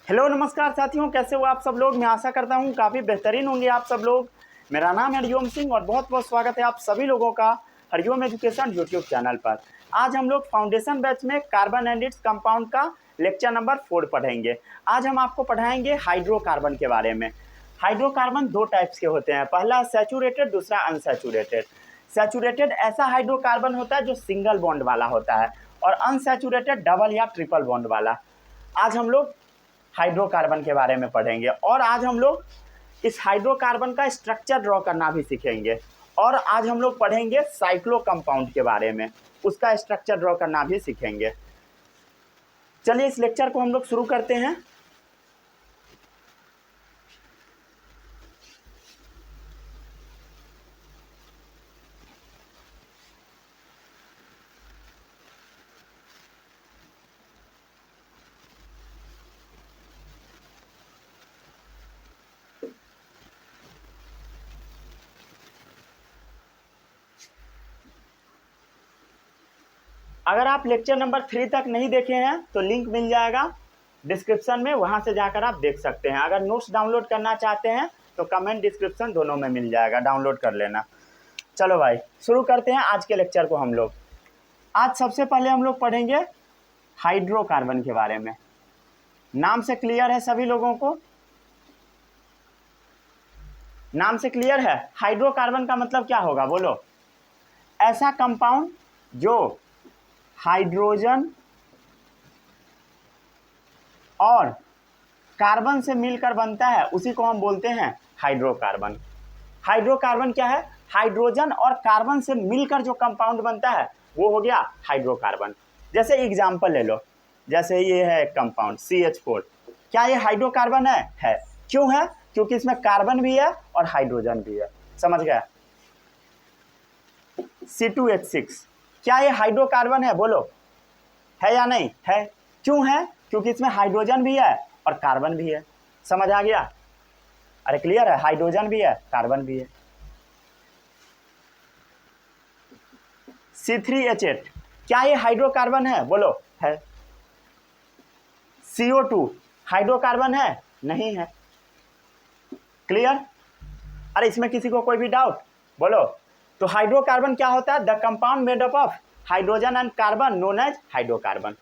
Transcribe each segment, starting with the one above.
Hello नमस्कार साथियों, कैसे हो आप सब लोग। मैं आशा करता हूँ काफ़ी बेहतरीन होंगे आप सब लोग। मेरा नाम है हरिओम सिंह और बहुत बहुत स्वागत है आप सभी लोगों का हरिओम एजुकेशन यूट्यूब चैनल पर। आज हम लोग फाउंडेशन बैच में कार्बन एंड इट्स कंपाउंड का लेक्चर नंबर 4 पढ़ेंगे। आज हम आपको पढ़ाएंगे हाइड्रोकार्बन के बारे में। हाइड्रोकार्बन दो टाइप्स के होते हैं, पहला सैचुरेटेड, दूसरा अनसैचुरेटेड। सैचुरेटेड ऐसा हाइड्रोकार्बन होता है जो सिंगल बॉन्ड वाला होता है और अनसैचुरेटेड डबल या ट्रिपल बॉन्ड वाला। आज हम लोग हाइड्रोकार्बन के बारे में पढ़ेंगे और आज हम लोग इस हाइड्रोकार्बन का स्ट्रक्चर ड्रॉ करना भी सीखेंगे और आज हम लोग पढ़ेंगे साइक्लो कंपाउंड के बारे में, उसका स्ट्रक्चर ड्रॉ करना भी सीखेंगे। चलिए इस लेक्चर को हम लोग शुरू करते हैं। अगर आप लेक्चर नंबर 3 तक नहीं देखे हैं तो लिंक मिल जाएगा डिस्क्रिप्शन में, वहां से जाकर आप देख सकते हैं। अगर नोट्स डाउनलोड करना चाहते हैं तो कमेंट डिस्क्रिप्शन दोनों में मिल जाएगा, डाउनलोड कर लेना। चलो भाई शुरू करते हैं आज के लेक्चर को। हम लोग आज सबसे पहले हम लोग पढ़ेंगे हाइड्रोकार्बन के बारे में। नाम से क्लियर है सभी लोगों को? नाम से क्लियर है? हाइड्रोकार्बन का मतलब क्या होगा बोलो? ऐसा कंपाउंड जो हाइड्रोजन और कार्बन से मिलकर बनता है उसी को हम बोलते हैं हाइड्रोकार्बन। हाइड्रोकार्बन क्या है? हाइड्रोजन और कार्बन से मिलकर जो कंपाउंड बनता है वो हो गया हाइड्रोकार्बन। जैसे एग्जांपल ले लो, जैसे ये है कंपाउंड CH4। क्या ये हाइड्रोकार्बन है? क्यों है? क्योंकि इसमें कार्बन भी है और हाइड्रोजन भी है। समझ गया? C2H6 क्या ये हाइड्रोकार्बन है बोलो? है या नहीं है? क्यों है? क्योंकि इसमें हाइड्रोजन भी है और कार्बन भी है। समझ आ गया? अरे क्लियर है, हाइड्रोजन भी है कार्बन भी है। C3H8 क्या ये हाइड्रोकार्बन है बोलो? है। CO2 हाइड्रोकार्बन है? नहीं है। क्लियर? अरे इसमें किसी को कोई भी डाउट बोलो? तो हाइड्रोकार्बन क्या होता है? The compound made up of hydrogen and carbon known as hydrocarbon.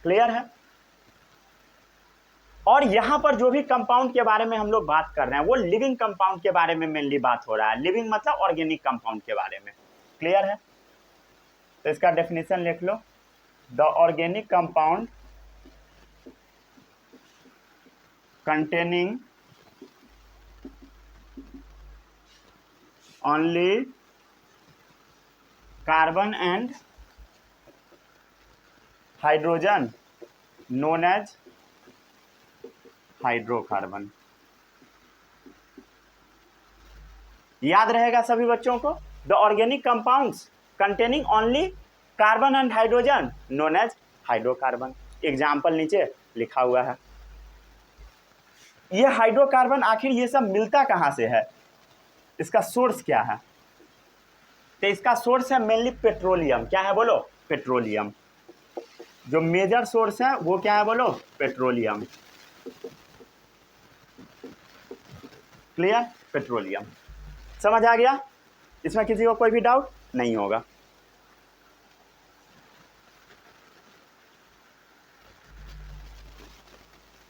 Clear है? और यहां पर जो भी कंपाउंड के बारे में हम लोग बात कर रहे हैं वो लिविंग कंपाउंड के बारे में मेनली बात हो रहा है। लिविंग मतलब ऑर्गेनिक कंपाउंड के बारे में। क्लियर है? तो इसका डेफिनेशन लिख लो, the organic compound containing only carbon and hydrogen known as hydrocarbon. याद रहेगा सभी बच्चों को? The organic compounds containing only carbon and hydrogen known as hydrocarbon. Example नीचे लिखा हुआ है। ये हाइड्रोकार्बन आखिर ये सब मिलता कहाँ से है? इसका सोर्स क्या है? तो इसका सोर्स है मेनली पेट्रोलियम। क्या है बोलो? पेट्रोलियम। जो मेजर सोर्स है वो क्या है बोलो? पेट्रोलियम। क्लियर? पेट्रोलियम। समझ आ गया? इसमें किसी को कोई भी डाउट नहीं होगा।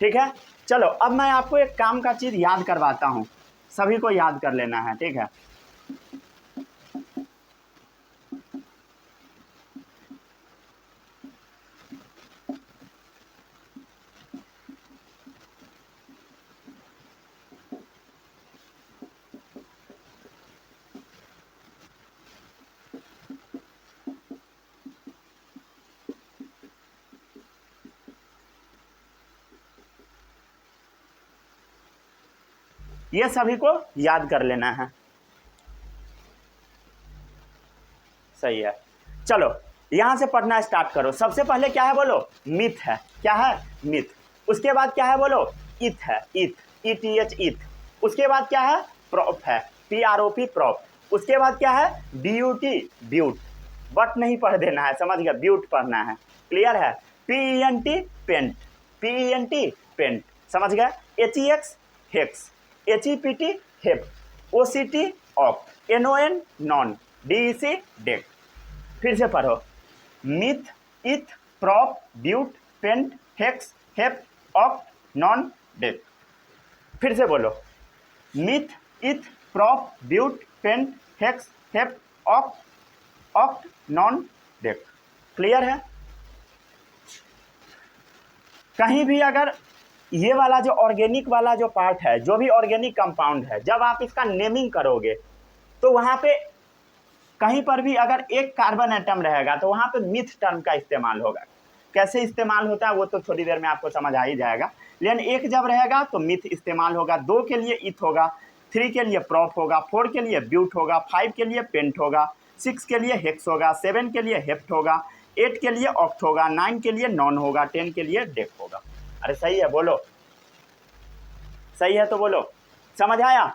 ठीक है, चलो अब मैं आपको एक काम का चीज याद करवाता हूं, सभी को याद कर लेना है। ठीक है? ये सभी को याद कर लेना है। सही है, चलो यहां से पढ़ना स्टार्ट करो। सबसे पहले क्या है बोलो? मिथ है। क्या है? मिथ। उसके बाद क्या है बोलो? इथ है। इथ, ETH इथ। उसके बाद क्या है? प्रोप है, PROP प्रोप। उसके बाद क्या है? BUT ब्यूट। बट नहीं पढ़ देना है, समझ गया? ब्यूट पढ़ना है। क्लियर है? PENT पेंट, PENT पेंट, समझ गए। HEX hex, HEPT hep, OCT oct, NON non, DEC dec. फिर से पढ़ो, meth, eth, prop, but, pent, hex, hep, oct, non, dec. फिर से बोलो, meth, eth, prop, but, pent, hex, hep, oct, oct, non, dec. Clear है। कहीं भी अगर ये वाला जो ऑर्गेनिक वाला जो पार्ट है, जो भी ऑर्गेनिक कंपाउंड है, जब आप इसका नेमिंग करोगे तो वहां पे कहीं पर भी अगर एक कार्बन एटम रहेगा तो वहां पे मिथ टर्म का इस्तेमाल होगा। कैसे इस्तेमाल होता है वो तो थोड़ी देर में आपको समझ आ ही जाएगा, लेकिन एक जब रहेगा तो मिथ इस्तेमाल होगा, 2 के लिए इथ होगा, 3 के लिए प्रॉप होगा, 4 के लिए ब्यूट होगा, 5 के लिए पेंट होगा, 6 के लिए हेक्स होगा, 7 के लिए हेप्ट होगा, 8 के लिए ऑक्ट होगा, 9 के लिए नॉन होगा, 10 के लिए डेक होगा। अरे सही है, बोलो सही है तो बोलो। समझ आया।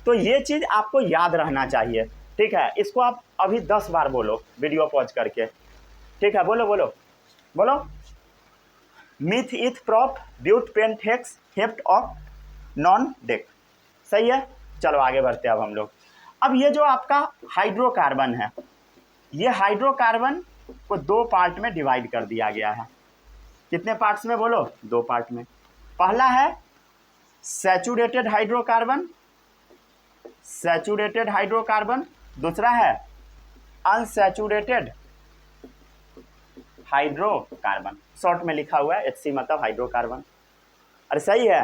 तो ये चीज़ आपको याद रहना चाहिए, ठीक है। इसको आप अभी 10 बार बोलो वीडियो पॉज करके, ठीक है। बोलो बोलो बोलो, meth, eth, prop, but, pent, hex, hept, oct, non, dec. सही है। चलो आगे बढ़ते हैं अब हम लोग। अब ये जो आपका हाइड्रोकार्बन है, ये हाइड्रोकार्बन को 2 पार्ट में डिवाइड कर दिया गया है। कितने पार्ट्स में बोलो? 2 पार्ट में। पहला है सैचुरेटेड हाइड्रोकार्बन, सैचुरेटेड हाइड्रोकार्बन, दूसरा है अनसैचुरेटेड हाइड्रोकार्बन, शॉर्ट में लिखा हुआ है HC मतलब हाइड्रोकार्बन। अरे सही है,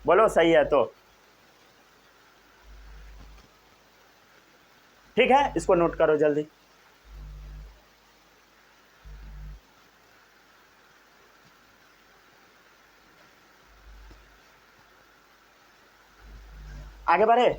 बोलो सही है तो ठीक है, इसको नोट करो जल्दी। आगे बढ़े।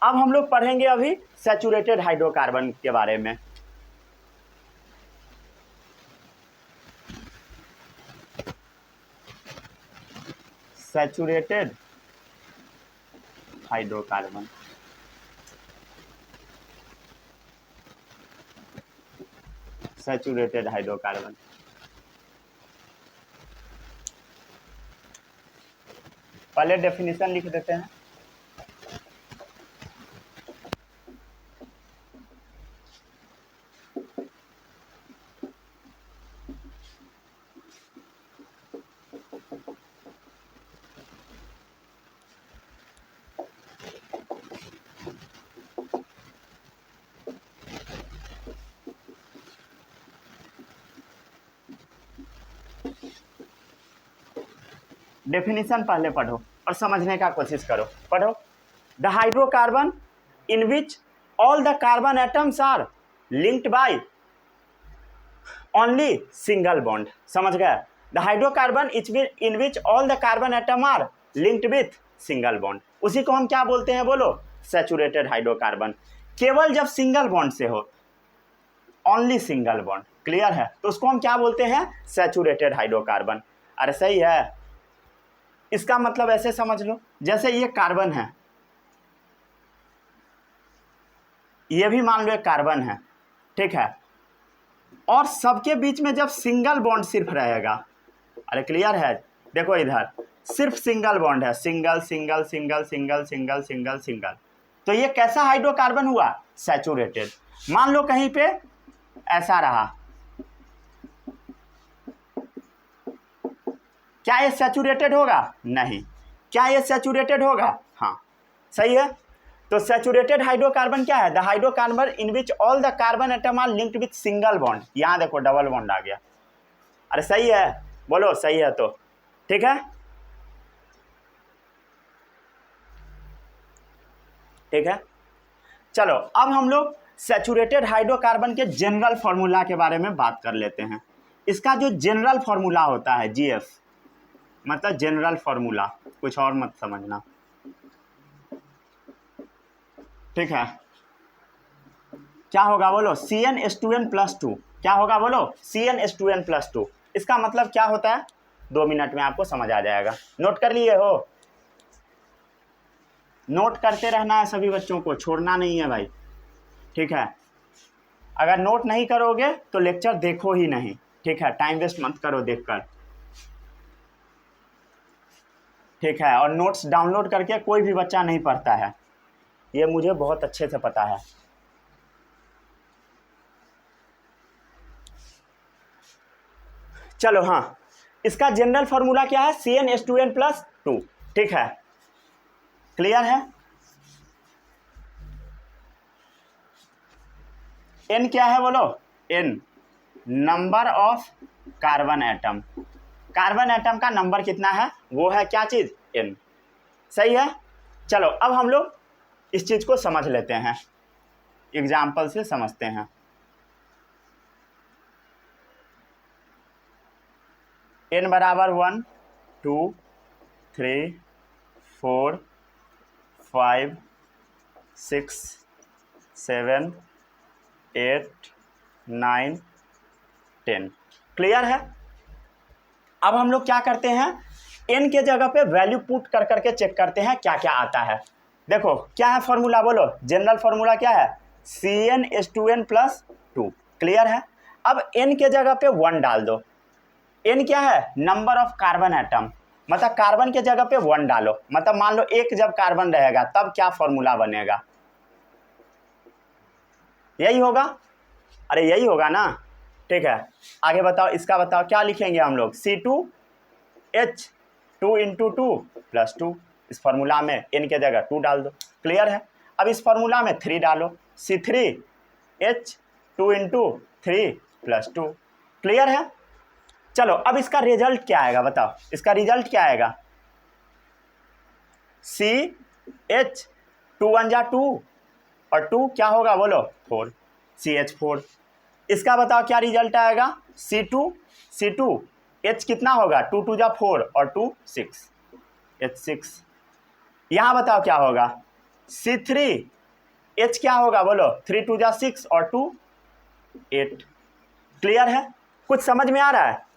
अब हम लोग पढ़ेंगे अभी सैचुरेटेड हाइड्रोकार्बन के बारे में। Saturated hydrocarbon, saturated hydrocarbon. पहले डेफिनेशन लिख देते हैं। डेफिनेशन पहले पढ़ो और समझने का कोशिश करो। पढ़ो, the hydrocarbon in which all the carbon atoms are linked by only single bond. समझ गए? The hydrocarbon in which all the carbon atom are linked with single bond, उसी को हम क्या बोलते हैं बोलो? Saturated hydrocarbon. केवल जब सिंगल बॉन्ड से हो, ओनली सिंगल बॉन्ड, क्लियर है, तो उसको हम क्या बोलते हैं? Saturated hydrocarbon. अरे सही है। इसका मतलब ऐसे समझ लो, जैसे ये कार्बन है, ये भी मान लो एक कार्बन है, ठीक है, और सबके बीच में जब सिंगल बॉन्ड सिर्फ रहेगा, अरे क्लियर है, देखो इधर सिर्फ सिंगल बॉन्ड है, single single single single single single single, तो ये कैसा हाइड्रोकार्बन हुआ? सैचुरेटेड। मान लो कहीं पे ऐसा रहा, क्या ये सैचुरेटेड होगा? नहीं। क्या ये सैचुरेटेड होगा? हाँ, सही है। तो सैचुरेटेड हाइड्रोकार्बन क्या है? The hydrocarbon in which all the carbon atom are linked with single bond. यहां देखो डबल बॉन्ड आ गया। अरे सही है, बोलो सही है तो ठीक है, ठीक है। चलो अब हम लोग सैचुरेटेड हाइड्रोकार्बन के जनरल फॉर्मूला के बारे में बात कर लेते हैं। इसका जो जनरल फॉर्मूला होता है GF, मतलब जनरल फार्मूला, कुछ और मत समझना, ठीक है। क्या होगा बोलो, CnH2n+2, क्या होगा बोलो, CnH2n+2। इसका मतलब क्या होता है, 2 मिनट में आपको समझ आ जाएगा। नोट कर लिए हो, नोट करते रहना है सभी बच्चों को, छोड़ना नहीं है भाई, ठीक है। अगर नोट नहीं करोगे तो लेक्चर देखो ही नहीं, ठीक है, टाइम वेस्ट मत करो देखकर, ठीक है। और नोट्स डाउनलोड करके कोई भी बच्चा नहीं पढ़ता है, ये मुझे बहुत अच्छे से पता है। चलो हाँ, इसका जनरल फार्मूला क्या है, CnH2n+2, ठीक है, क्लियर है। N क्या है बोलो, N number of carbon atom, carbon atom का नंबर कितना है वो है क्या चीज़, N, सही है। चलो अब हम लोग इस चीज़ को समझ लेते हैं, एग्जाम्पल से समझते हैं। N बराबर 1 2 3 4 5 6 7 8 9 10, क्लियर है। अब हम लोग क्या करते हैं, N के जगह पे वैल्यू पुट कर करके चेक करते हैं क्या क्या आता है। देखो क्या है फॉर्मूला बोलो, जनरल फार्मूला क्या है, CnH2n+2, क्लियर है। अब N के जगह पे 1 डाल दो, N क्या है, नंबर ऑफ कार्बन एटम, मतलब कार्बन के जगह पे 1 डालो, मतलब मान लो एक जब कार्बन रहेगा तब क्या फॉर्मूला बनेगा, यही होगा, अरे यही होगा ना, ठीक है। आगे बताओ, इसका बताओ क्या लिखेंगे हम लोग, C2H 2 × 2+2, इस फॉर्मूला में N के जगह 2 डाल दो, क्लियर है। अब इस फॉर्मूला में 3 डालो, C3H 2 × 3+2, क्लियर है। चलो अब इसका रिजल्ट क्या आएगा बताओ, इसका रिजल्ट क्या आएगा, CH 2 × 1 = 2 और 2 क्या होगा बोलो 4, CH4। इसका बताओ क्या रिजल्ट आएगा, C2 H कितना होगा, 2 × 2 = 4 और 2 6, H6। यहाँ बताओ क्या होगा, C3 H क्या होगा बोलो, 3 × 2 = 6 और 2 8, क्लियर है। कुछ समझ में आ रहा है,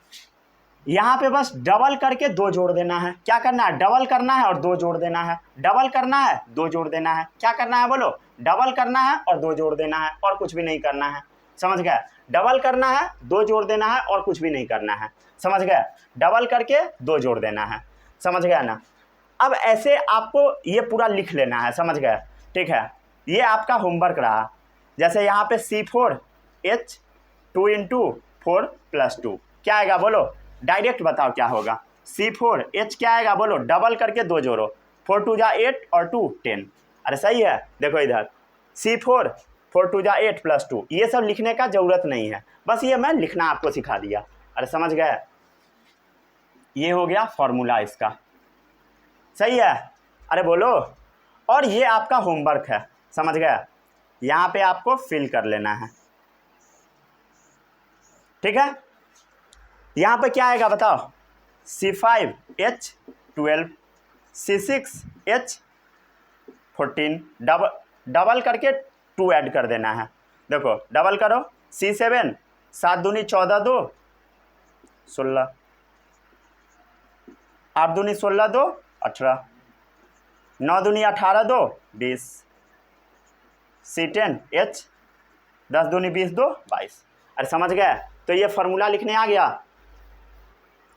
यहाँ पे बस डबल करके 2 जोड़ देना है, क्या करना है, डबल करना है और 2 जोड़ देना है, डबल करना है 2 जोड़ देना है, क्या करना है बोलो, डबल करना है और 2 जोड़ देना है, और कुछ भी नहीं करना है, समझ गया। डबल करना है 2 जोड़ देना है और कुछ भी नहीं करना है, समझ गया, डबल करके 2 जोड़ देना है, समझ गया ना। अब ऐसे आपको ये पूरा लिख लेना है, समझ गया, ठीक है। ये आपका होमवर्क रहा। जैसे यहाँ पे C4H 2 × 4+2 क्या आएगा बोलो, डायरेक्ट बताओ क्या होगा, C4H क्या आएगा बोलो, डबल करके 2 जोड़ो, 4 × 2 = 8 और 2 10, अरे सही है। देखो इधर C4 4 × 2 = 8+2, ये सब लिखने का जरूरत नहीं है, बस ये मैं लिखना आपको सिखा दिया, अरे समझ गए। ये हो गया फॉर्मूला इसका, सही है, अरे बोलो। और ये आपका होमवर्क है, समझ गया, यहाँ पे आपको फिल कर लेना है, ठीक है। यहाँ पे क्या आएगा बताओ, C5H 12, C6H 14, डबल करके 2 ऐड कर देना है, देखो डबल करो, C7 7 दूनी 14 2 16, 8 दूनी 16 2 18, 9 दूनी 18 2 20, C10H 10 दूनी 20 2 22, अरे समझ गए। तो ये फॉर्मूला लिखने आ गया,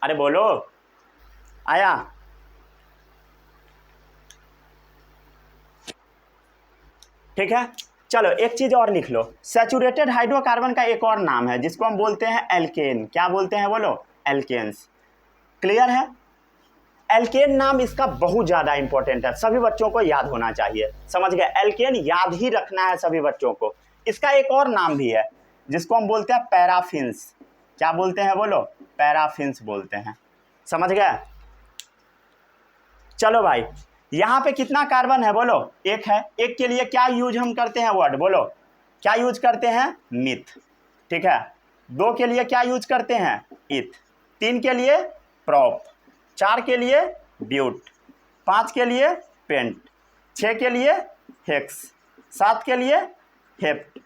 अरे बोलो आया, ठीक है। चलो एक चीज और लिख लो, सैचुरेटेड हाइड्रोकार्बन का एक और नाम है जिसको हम बोलते हैं एल्केन, क्या बोलते हैं बोलो, एल्केन्स, क्लियर है। एल्केन नाम इसका बहुत ज़्यादा इंपॉर्टेंट है, सभी बच्चों को याद होना चाहिए, समझ गए, एल्केन याद ही रखना है सभी बच्चों को। इसका एक और नाम भी है जिसको हम बोलते हैं पैराफिन्स, क्या बोलते हैं बोलो, पैराफिन्स बोलते हैं, समझ गए। चलो भाई यहाँ पे कितना कार्बन है बोलो, एक है, एक के लिए क्या यूज हम करते हैं वर्ड बोलो, क्या यूज करते हैं, मिथ, ठीक है। 2 के लिए क्या यूज करते हैं, इथ, 3 के लिए प्रॉप, 4 के लिए ब्यूट, 5 के लिए पेंट, 6 के लिए हेक्स, 7 के लिए हेप्ट,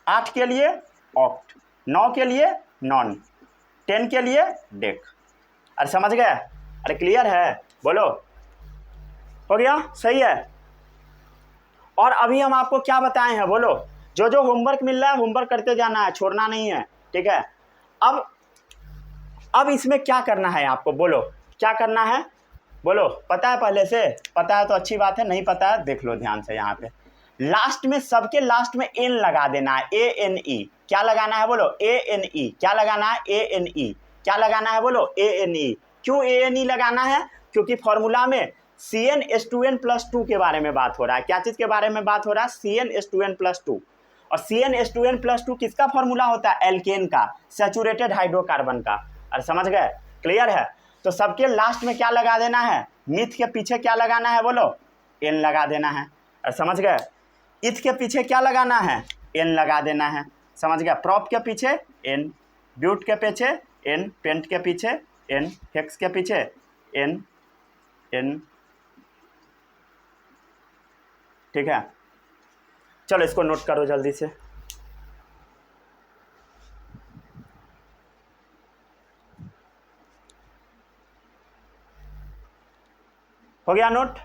8 के लिए ऑक्ट, 9 के लिए नॉन, 10 के लिए डेक। अरे समझ गए? अरे क्लियर है? बोलो, हो गया? सही है। और अभी हम आपको क्या बताए हैं, बोलो। जो जो होमवर्क मिल रहा है होमवर्क करते जाना है, छोड़ना नहीं है, ठीक है। अब इसमें क्या करना है आपको, बोलो क्या करना है, बोलो। पता है पहले से? पता है तो अच्छी बात है, नहीं पता है देख लो ध्यान से। यहाँ पे लास्ट में, सबके लास्ट में एन लगा देना है, ANE। क्या लगाना है बोलो? ANE। क्या लगाना है? ANE। क्या लगाना है बोलो? ANE। क्यों ANE लगाना है? क्योंकि फॉर्मूला में CnH2n+2 के बारे में बात हो रहा है। क्या चीज के बारे में बात हो रहा है? CnH2n+2। और CnH2n+2 किसका फॉर्मूला होता है? एल्केन का, सैचुरेटेड हाइड्रोकार्बन का। अरे समझ गए? क्लियर है? तो सबके लास्ट में क्या लगा देना है? मिथ के पीछे क्या लगाना है बोलो? एन लगा देना है। अरे समझ गए? इथ के पीछे क्या लगाना है? एन लगा देना है। समझ गया? प्रॉप के पीछे एन, ब्यूट के पीछे एन, पेंट के पीछे एन, हेक्स के पीछे एन, एन। ठीक है, चलो इसको नोट करो जल्दी से। हो गया नोट?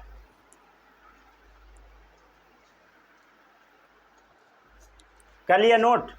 कर लिया note?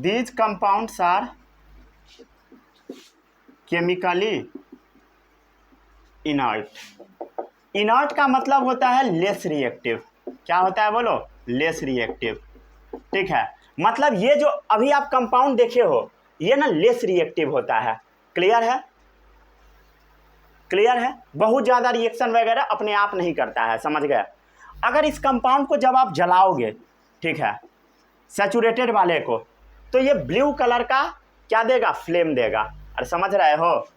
These compounds are chemically inert। Inert का मतलब होता है लेस रिएक्टिव। क्या होता है बोलो? Less reactive. ठीक है, मतलब ये जो अभी आप कंपाउंड देखे हो ये ना लेस रिएक्टिव होता है। क्लियर है? क्लियर है? बहुत ज़्यादा रिएक्शन वगैरह अपने आप नहीं करता है। समझ गए? अगर इस कंपाउंड को जब आप जलाओगे, ठीक है, सैचुरेटेड वाले को, तो ये ब्लू कलर का क्या देगा? फ्लेम देगा। अरे समझ रहे हो?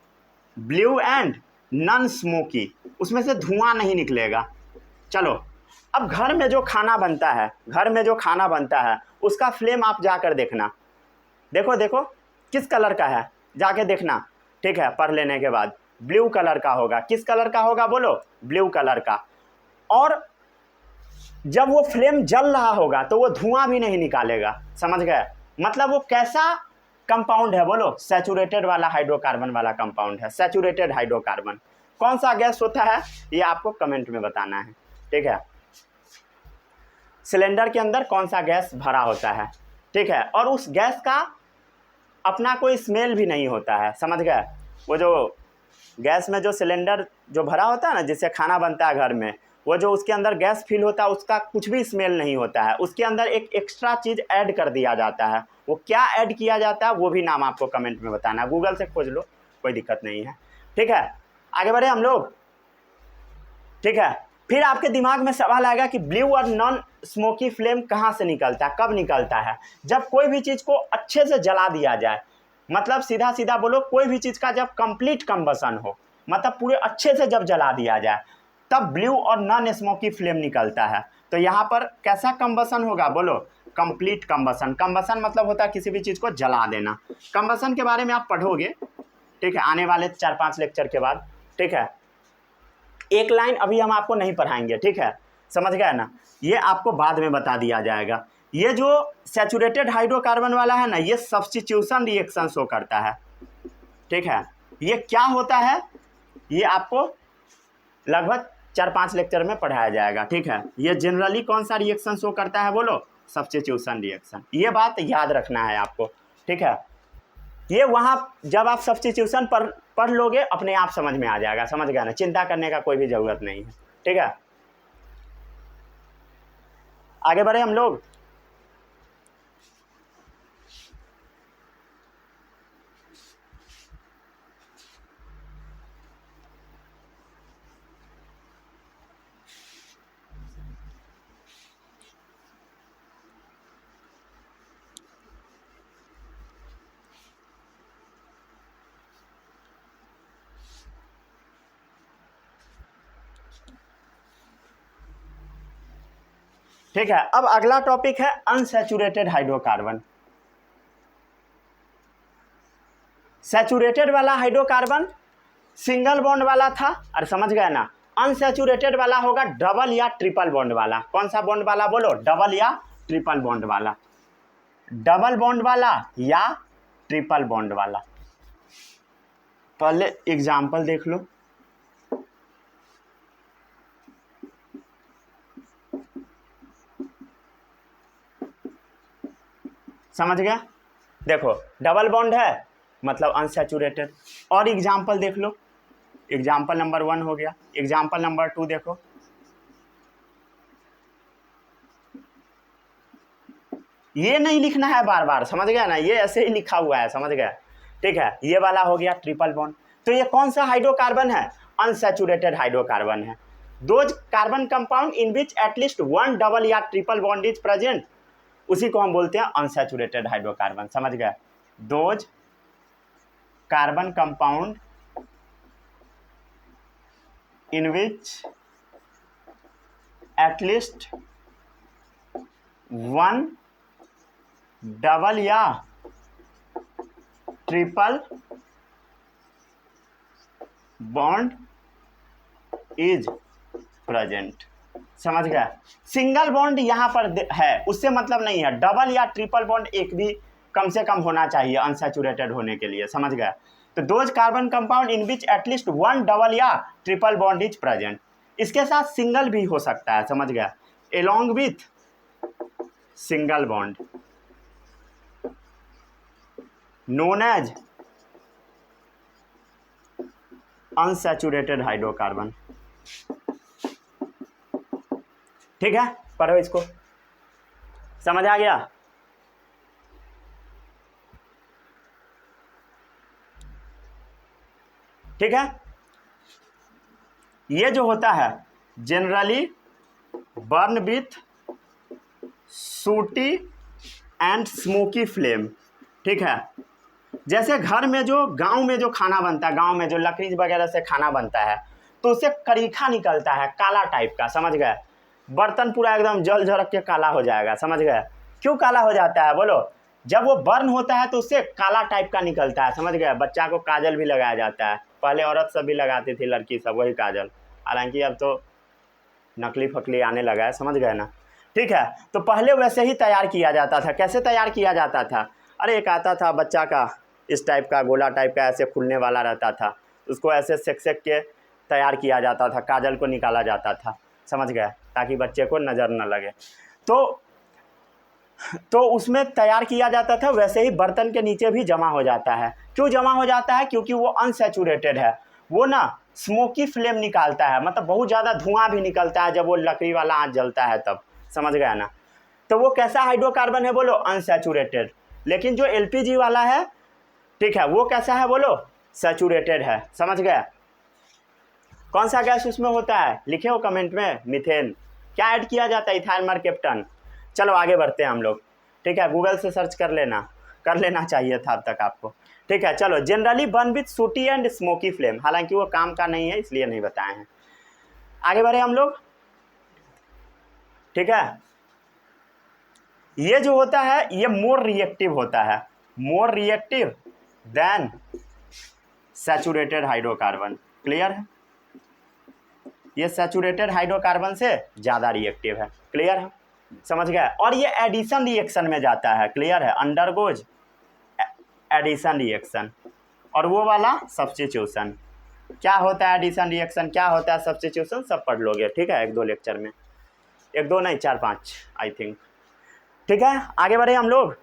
ब्लू एंड नॉन स्मोकी, उसमें से धुआं नहीं निकलेगा। चलो, अब घर में जो खाना बनता है, घर में जो खाना बनता है उसका फ्लेम आप जाकर देखना, देखो देखो किस कलर का है, जाके देखना। ठीक है, पढ़ लेने के बाद ब्लू कलर का होगा। किस कलर का होगा बोलो? ब्लू कलर का। और जब वो फ्लेम जल रहा होगा तो वो धुआं भी नहीं निकालेगा। समझ गए? मतलब वो कैसा कंपाउंड है बोलो? सैचुरेटेड वाला हाइड्रोकार्बन वाला कंपाउंड है, सैचुरेटेड हाइड्रोकार्बन। कौन सा गैस होता है ये आपको कमेंट में बताना है। ठीक है, सिलेंडर के अंदर कौन सा गैस भरा होता है, ठीक है, और उस गैस का अपना कोई स्मेल भी नहीं होता है। समझ गए? वो जो गैस में जो सिलेंडर जो भरा होता है ना, जिससे खाना बनता है घर में, वो जो उसके अंदर गैस फिल होता है उसका कुछ भी स्मेल नहीं होता है। उसके अंदर एक एक्स्ट्रा चीज़ ऐड कर दिया जाता है। वो क्या ऐड किया जाता है वो भी नाम आपको कमेंट में बताना है, गूगल से खोज लो, कोई दिक्कत नहीं है। ठीक है, आगे बढ़े हम लोग। ठीक है, फिर आपके दिमाग में सवाल आएगा कि ब्लू और नॉन स्मोकी फ्लेम कहाँ से निकलता है, कब निकलता है? जब कोई भी चीज़ को अच्छे से जला दिया जाए, मतलब सीधा सीधा बोलो, कोई भी चीज़ का जब कंप्लीट कंबसन हो, मतलब पूरे अच्छे से जब जला दिया जाए, तब ब्लू और नॉन स्मोकी फ्लेम निकलता है। तो यहाँ पर कैसा कंबसन होगा बोलो? Complete combustion. कंबसन मतलब होता है किसी भी चीज़ को जला देना। कंबसन के बारे में आप पढ़ोगे, ठीक है, आने वाले 4-5 लेक्चर के बाद। ठीक है, एक लाइन अभी हम आपको नहीं पढ़ाएंगे, ठीक है, समझ गए ना? ये आपको बाद में बता दिया जाएगा। ये जो सैचुरेटेड हाइड्रोकार्बन वाला है ना, ये सब्स्टिट्यूशन रिएक्शन शो करता है। ठीक है, ये क्या होता है ये आपको लगभग 4-5 लेक्चर में पढ़ाया जाएगा। ठीक है, ये जनरली कौन सा रिएक्शन शो करता है बोलो? Substitution reaction. ये बात याद रखना है आपको। ठीक है, ये वहाँ जब आप सब्स्टिट्यूशन पढ़ लोगे अपने आप समझ में आ जाएगा। समझ गया ना? चिंता करने का कोई भी ज़रूरत नहीं है। ठीक है, आगे बढ़े हम लोग। ठीक है, अब अगला टॉपिक है अनसैचुरेटेड हाइड्रोकार्बन। सैचुरेटेड वाला हाइड्रोकार्बन सिंगल बॉन्ड वाला था, अरे समझ गए ना। अनसैचुरेटेड वाला होगा डबल या ट्रिपल बॉन्ड वाला। कौन सा बॉन्ड वाला बोलो, डबल या ट्रिपल बॉन्ड वाला। डबल बॉन्ड वाला या ट्रिपल बॉन्ड वाला। पहले एग्जाम्पल देख लो। समझ गया, देखो डबल बॉन्ड है मतलब अनसैचुरेटेड। और एग्जाम्पल देख लो, एग्जाम्पल नंबर 1 हो गया, एग्जाम्पल नंबर 2 देखो। ये नहीं लिखना है बार बार, समझ गया ना, ये ऐसे ही लिखा हुआ है, समझ गया। ठीक है, ये वाला हो गया ट्रिपल बॉन्ड। तो ये कौन सा हाइड्रोकार्बन है, अनसैचुरेटेड हाइड्रोकार्बन है। Those carbon compound in which at least one double या ट्रिपल बॉन्ड इज प्रेजेंट, उसी को हम बोलते हैं अनसैचुरेटेड हाइड्रोकार्बन। समझ गए, those carbon compound in which at least one double या ट्रिपल बॉन्ड इज प्रेजेंट। समझ गया, सिंगल बॉन्ड यहां पर है, उससे मतलब नहीं है। डबल या ट्रिपल बॉन्ड एक भी कम से कम होना चाहिए अनसैचुरेटेड होने के लिए। समझ गया, तो those carbon compound in which at least one double या ट्रिपल बॉन्ड इज प्रेजेंट। इसके साथ सिंगल भी हो सकता है, समझ गया, along with single bond known as unsaturated hydrocarbon. ठीक है, पढ़ो इसको, समझ आ गया। ठीक है, ये जो होता है जनरली बर्न विथ सूटी एंड स्मोकी फ्लेम। ठीक है, जैसे घर में जो गांव में जो खाना बनता है, गांव में जो लकड़ी वगैरह से खाना बनता है, तो उससे करीखा निकलता है, काला टाइप का। समझ गए, बर्तन पूरा एकदम जल झरक के काला हो जाएगा। समझ गए, क्यों काला हो जाता है बोलो, जब वो बर्न होता है तो उससे काला टाइप का निकलता है। समझ गए, बच्चा को काजल भी लगाया जाता है, पहले औरत सब भी लगाती थी, लड़की सब वही काजल, हालांकि अब तो नकली फकली आने लगा है। समझ गए ना। ठीक है, तो पहले वैसे ही तैयार किया जाता था। कैसे तैयार किया जाता था, अरे एक आता था बच्चा का इस टाइप का गोला टाइप का ऐसे खुलने वाला रहता था, उसको ऐसे सेक के तैयार किया जाता था, काजल को निकाला जाता था। समझ गए, ताकि बच्चे को नज़र न लगे। तो उसमें तैयार किया जाता था, वैसे ही बर्तन के नीचे भी जमा हो जाता है। क्यों जमा हो जाता है, क्योंकि वो अनसैचुरेटेड है, वो ना स्मोकी फ्लेम निकालता है, मतलब बहुत ज़्यादा धुआं भी निकलता है जब वो लकड़ी वाला आँच जलता है तब। समझ गया ना। तो वो कैसा हाइड्रोकार्बन है बोलो, अनसैचुरेटेड। लेकिन जो एलपीजी वाला है, ठीक है, वो कैसा है बोलो, सैचुरेटेड है। समझ गया, कौन सा गैस उसमें होता है लिखे हो कमेंट में, मीथेन। क्या ऐड किया जाता है, इथाइल मरकेप्टन। चलो आगे बढ़ते हैं हम लोग। ठीक है, गूगल से सर्च कर लेना चाहिए था अब तक आपको। ठीक है, चलो, जनरली बर्न विथ सूटी एंड स्मोकी फ्लेम, हालांकि वो काम का नहीं है इसलिए नहीं बताए हैं। आगे बढ़े हम लोग। ठीक है, ये जो होता है ये मोर रिएक्टिव होता है, more reactive than saturated hydrocarbon. Clear है, ये सैचुरेटेड हाइड्रोकार्बन से ज़्यादा रिएक्टिव है। क्लियर है, समझ गया। और ये एडिशन रिएक्शन में जाता है। क्लियर है, अंडरगोज एडिशन रिएक्शन। और वो वाला सब्स्टिट्यूशन। क्या होता है एडिशन रिएक्शन, क्या होता है सब्स्टिट्यूशन, सब पढ़ लोगे। ठीक है, 1-2 लेक्चर में, 1-2 नहीं 4-5 आई थिंक। ठीक है, आगे बढ़े हम लोग।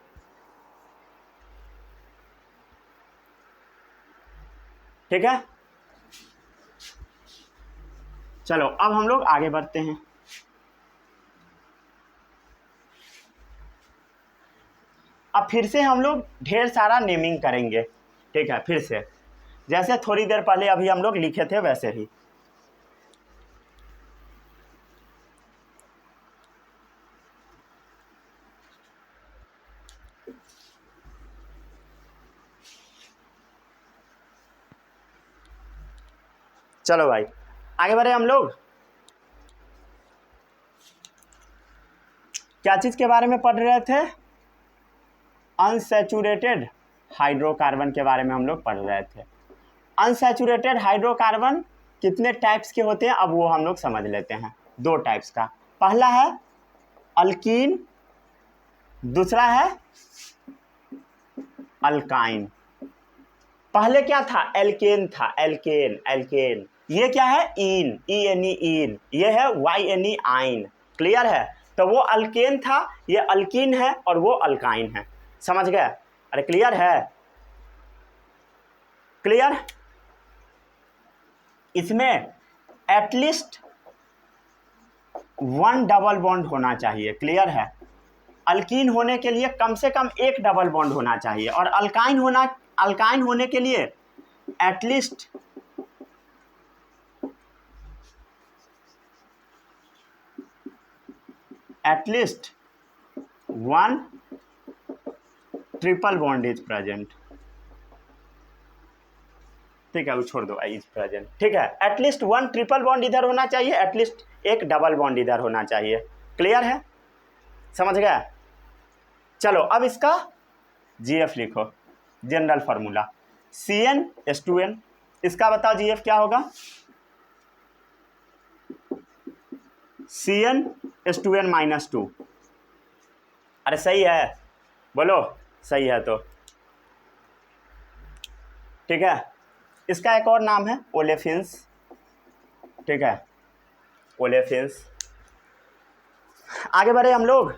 ठीक है, चलो अब हम लोग आगे बढ़ते हैं। अब फिर से हम लोग ढेर सारा नेमिंग करेंगे। ठीक है, फिर से जैसे थोड़ी देर पहले अभी हम लोग लिखे थे वैसे ही। चलो भाई आगे बढ़े हम लोग। क्या चीज़ के बारे में पढ़ रहे थे? अनसैचुरेटेड हाइड्रोकार्बन के बारे में हम लोग पढ़ रहे थे। अनसैचुरेटेड हाइड्रोकार्बन कितने टाइप्स के होते हैं अब वो हम लोग समझ लेते हैं। 2 टाइप्स का, पहला है अल्कीन, दूसरा है अल्काइन। पहले क्या था? एल्केन था, एल्केन एल्केन। ये क्या है? ईन, ENE ईन। ये है YNE आइन। क्लियर है? तो वो अल्केन था, ये अल्कीन है और वो अल्काइन है। समझ गए? अरे क्लियर है? क्लियर? इसमें एटलीस्ट 1 डबल बॉन्ड होना चाहिए। क्लियर है? अल्कीन होने के लिए कम से कम 1 डबल बॉन्ड होना चाहिए और अल्काइन होने के लिए at least at least 1 triple bond is present. ठीक है, वो छोड़ दो, इज प्रेजेंट। ठीक है, एटलीस्ट 1 ट्रिपल बॉन्ड इधर होना चाहिए, एटलीस्ट 1 डबल बॉन्ड इधर होना चाहिए। क्लियर है? समझ गया? चलो अब इसका GF लिखो, जनरल फार्मूला CnH2n। इसका बताओ GF क्या होगा? CnH2n -2। अरे सही है, बोलो सही है तो ठीक है। इसका एक और नाम है ओलेफिन्स। ठीक है, ओलेफिन्स। आगे बढ़े हम लोग,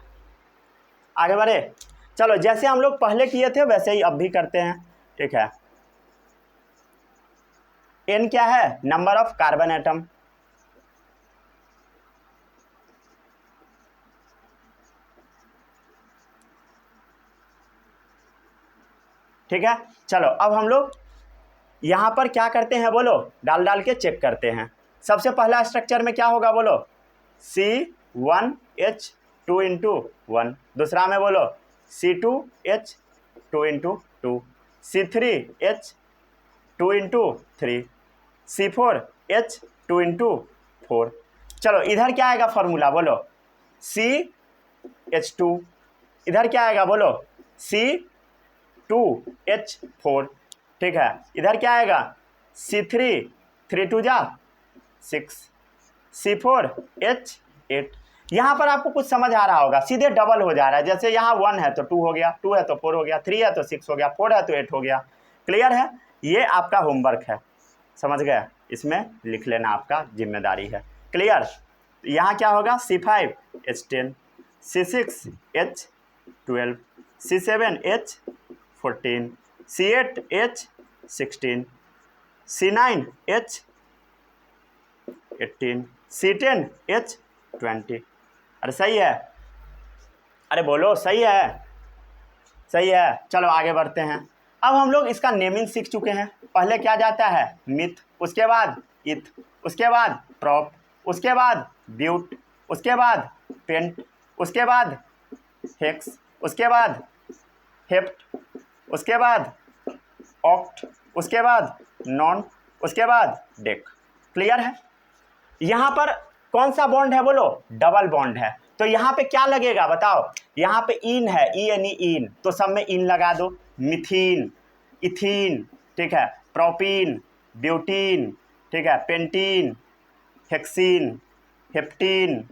आगे बढ़े। चलो जैसे हम लोग पहले किए थे वैसे ही अब भी करते हैं। ठीक है, N क्या है? Number of carbon atom. ठीक है, चलो अब हम लोग यहाँ पर क्या करते हैं बोलो? डाल डाल के चेक करते हैं। सबसे पहला स्ट्रक्चर में क्या होगा बोलो? C1H2 × 1। दूसरा में बोलो C2H2 × 2, C3H2 × 3, C4H2 × 4। चलो इधर क्या आएगा फॉर्मूला बोलो? CH2। इधर क्या आएगा बोलो? C2H4। ठीक है, इधर क्या आएगा? C3, 3 2 जा 6, C4H8। यहाँ पर आपको कुछ समझ आ रहा होगा, सीधे डबल हो जा रहा है। जैसे यहाँ 1 है तो 2 हो गया, 2 है तो 4 हो गया, 3 है तो 6 हो गया, 4 है तो 8 हो गया। क्लियर है? ये आपका होमवर्क है, समझ गए? इसमें लिख लेना, आपका जिम्मेदारी है। क्लियर? यहाँ क्या होगा? C5H10, C6H12, C7H14, C8H16, C9H18, C10H20। अरे सही है? अरे बोलो सही है? सही है। चलो आगे बढ़ते हैं। अब हम लोग इसका नेमिंग सीख चुके हैं। पहले क्या जाता है? मिथ, उसके बाद इथ, उसके बाद प्रॉप, उसके बाद ब्यूट, उसके बाद पेंट, उसके बाद हेक्स, उसके बाद हेप्ट, उसके बाद ऑक्ट, उसके बाद नॉन, उसके बाद डेक। क्लियर है? यहाँ पर कौन सा बॉन्ड है बोलो? डबल बॉन्ड है। तो यहाँ पे क्या लगेगा बताओ? यहाँ पे इन है, ENE इन, तो सब में इन लगा दो। मिथीन, इथीन, ठीक है, प्रोपीन, ब्यूटीन, ठीक है, पेंटीन, हेक्सीन, हेप्टीन,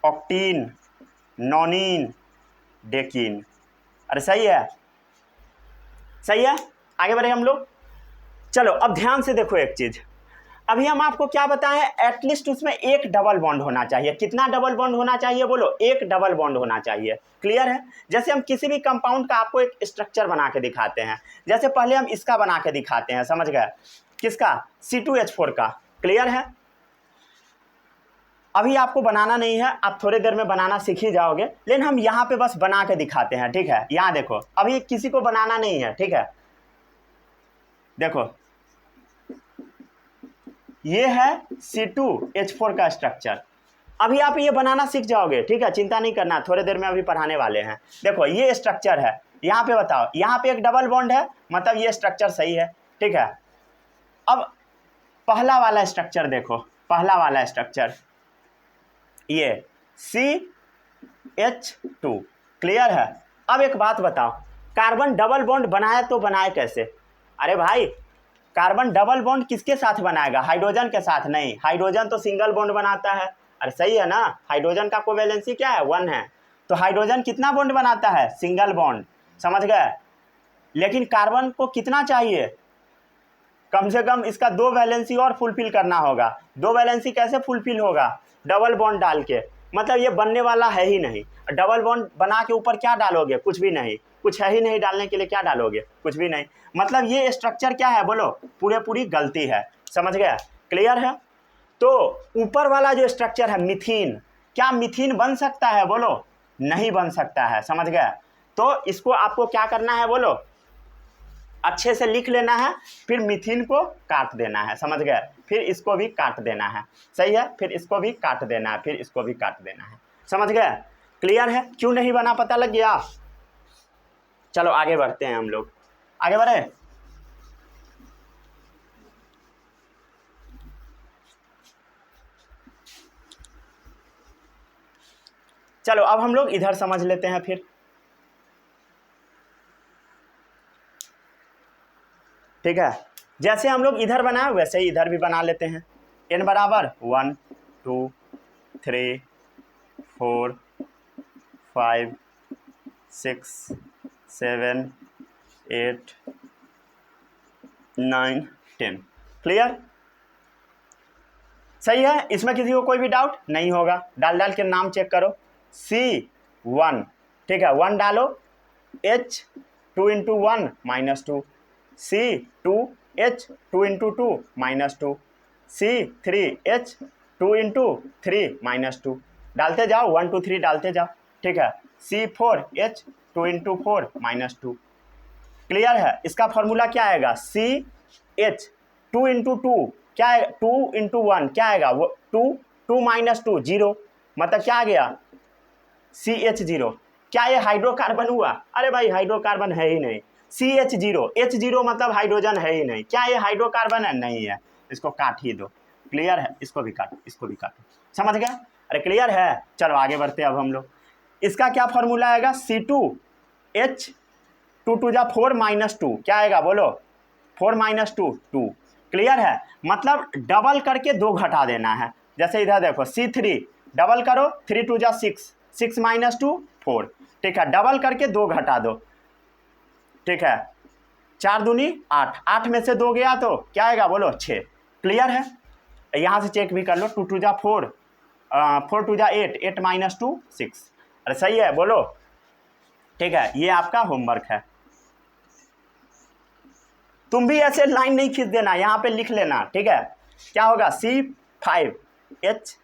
ऑक्टीन, नॉनीन, डेकीन। अरे सही है? सही है? आगे बढ़े हम लोग। चलो अब ध्यान से देखो एक चीज। अभी हम आपको क्या बताएं? एटलीस्ट उसमें 1 डबल बॉन्ड होना चाहिए। कितना डबल बॉन्ड होना चाहिए बोलो? 1 डबल बॉन्ड होना चाहिए। क्लियर है? जैसे हम किसी भी कंपाउंड का आपको एक स्ट्रक्चर बना के दिखाते हैं, जैसे पहले हम इसका बना के दिखाते हैं, समझ गए? किसका? C2H4 का। क्लियर है? अभी आपको बनाना नहीं है, आप थोड़ी देर में बनाना सीख ही जाओगे, लेकिन हम यहाँ पे बस बना के दिखाते हैं। ठीक है, यहाँ देखो, अभी किसी को बनाना नहीं है। ठीक है, देखो ये है C2H4 का स्ट्रक्चर। अभी आप ये बनाना सीख जाओगे। ठीक है, चिंता नहीं करना, थोड़ी देर में अभी पढ़ाने वाले हैं। देखो ये स्ट्रक्चर है, यहाँ पे बताओ, यहाँ पे एक डबल बॉन्ड है, मतलब ये स्ट्रक्चर सही है। ठीक है, अब पहला वाला स्ट्रक्चर देखो, पहला वाला स्ट्रक्चर ये H2। क्लियर है। अब एक बात बताओ, कार्बन डबल बॉन्ड बनाए तो बनाए कैसे? अरे भाई, कार्बन डबल बॉन्ड किसके साथ बनाएगा? हाइड्रोजन के साथ नहीं, हाइड्रोजन तो सिंगल बॉन्ड बनाता है। अरे सही है ना, हाइड्रोजन का कोवैलेंसी क्या है? 1 है। तो हाइड्रोजन कितना बॉन्ड बनाता है? Single bond. समझ गए? लेकिन कार्बन को कितना चाहिए? कम से कम इसका 2 वैलेंसी और फुलफिल करना होगा। 2 वैलेंसी कैसे फुलफिल होगा? डबल बॉन्ड डाल के। मतलब ये बनने वाला है ही नहीं। डबल बॉन्ड बना के ऊपर क्या डालोगे? कुछ भी नहीं। कुछ है ही नहीं डालने के लिए, क्या डालोगे? कुछ भी नहीं। मतलब ये स्ट्रक्चर क्या है बोलो? पूरी गलती है। समझ गया? क्लियर है? तो ऊपर वाला जो स्ट्रक्चर है मीथीन, क्या मीथीन बन सकता है बोलो? नहीं बन सकता है। समझ गया? तो इसको आपको क्या करना है बोलो? अच्छे से लिख लेना है, फिर मीथीन को काट देना है। समझ गए? फिर इसको भी काट देना है। सही है? फिर इसको भी काट देना है, फिर इसको भी काट देना है। समझ गए? क्लियर है? क्यों नहीं बना पता लग गया? चलो आगे बढ़ते हैं हम लोग। आगे बढ़े? चलो अब हम लोग इधर समझ लेते हैं फिर। ठीक है, जैसे हम लोग इधर बनाए वैसे ही इधर भी बना लेते हैं। n बराबर 1 2 3 4 5 6 7 8 9 10। क्लियर? सही है? इसमें किसी को कोई भी डाउट नहीं होगा। डाल के नाम चेक करो। C1, ठीक है, 1 डालो। H 2 into 1 -2, C2H 2 into 2 -2, C3H 2 into 3 -2। डालते जाओ, 1 2 3 डालते जाओ। ठीक है, C4H 2 इंटू 4 -2। क्लियर है? इसका फॉर्मूला क्या आएगा? CH 2 इंटू 2 क्या है? 2 इंटू 1 क्या आएगा? वो 2 2 -2 0, मतलब क्या आ गया? CH0। क्या ये हाइड्रोकार्बन हुआ? अरे भाई हाइड्रोकार्बन है ही नहीं। CH0, H0 मतलब हाइड्रोजन है ही नहीं। क्या ये हाइड्रोकार्बन है? नहीं है। इसको काट ही दो। क्लियर है? इसको भी काटो, इसको भी काटो। समझ गया? अरे क्लियर है? चलो आगे बढ़ते हैं अब हम लोग। इसका क्या फॉर्मूला आएगा? C2H 2 2 जा 4 -2 क्या आएगा बोलो? 4 -2 2। क्लियर है? मतलब डबल करके 2 घटा देना है। जैसे इधर देखो, C3 डबल करो, 3 2 जा 6 6 -2 4। ठीक है, डबल करके 2 घटा दो। ठीक है, 4 दूनी 8, 8 में से 2 गया तो क्या आएगा बोलो? 6। क्लियर है? यहाँ से चेक भी कर लो, 2 2 जा 4 4 2 जा 8 8 -2 6। अरे सही है बोलो? ठीक है, ये आपका होमवर्क है। तुम भी ऐसे लाइन नहीं खींच देना, यहाँ पे लिख लेना। ठीक है, क्या होगा? C5H,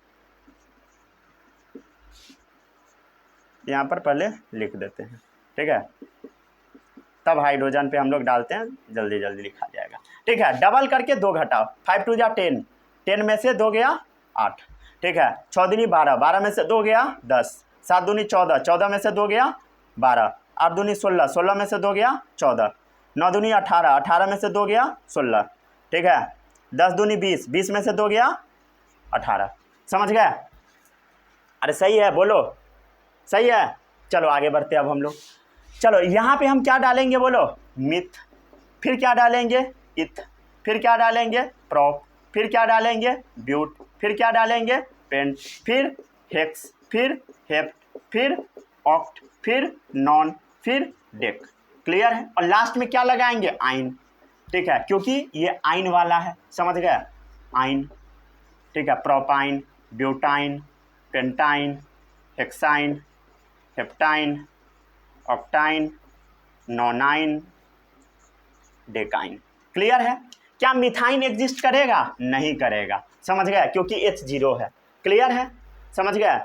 यहाँ पर पहले लिख देते हैं। ठीक है, तब हाइड्रोजन पे हम लोग डालते हैं, जल्दी जल्दी लिखा जाएगा। ठीक है, डबल करके 2 घटाओ। 5 2 जा 10, 10 में से 2 गया 8। ठीक है, 6 दूनी 12, 12 में से 2 गया 10, 7 दूनी 14, 14 में से 2 गया 12, 8 दूनी 16, 16 में से 2 गया 14, 9 दूनी 18, 18 में से 2 गया 16। ठीक है, 10 दूनी 20, 20 में से 2 गया 18। समझ गए? अरे सही है बोलो? सही है? चलो आगे बढ़ते हैं अब हम लोग। चलो यहाँ पे हम क्या डालेंगे बोलो? मिथ। फिर क्या डालेंगे? इथ। फिर क्या डालेंगे? प्रोप। फिर क्या डालेंगे? ब्यूट। फिर क्या डालेंगे? पेंट। फिर हेक्स। फिर हेप्ट। फिर ऑक्ट। फिर नॉन। फिर डेक। क्लियर है? और लास्ट में क्या लगाएंगे? आइन। ठीक है, क्योंकि ये आइन वाला है। समझ गए? आइन। ठीक है, propyne, butyne, pentyne, hexyne, heptyne, octyne, nonyne, decyne. Clear है? क्या मिथाइन एग्जिस्ट करेगा? नहीं करेगा। समझ गया? क्योंकि H0 है। क्लियर है? समझ गया?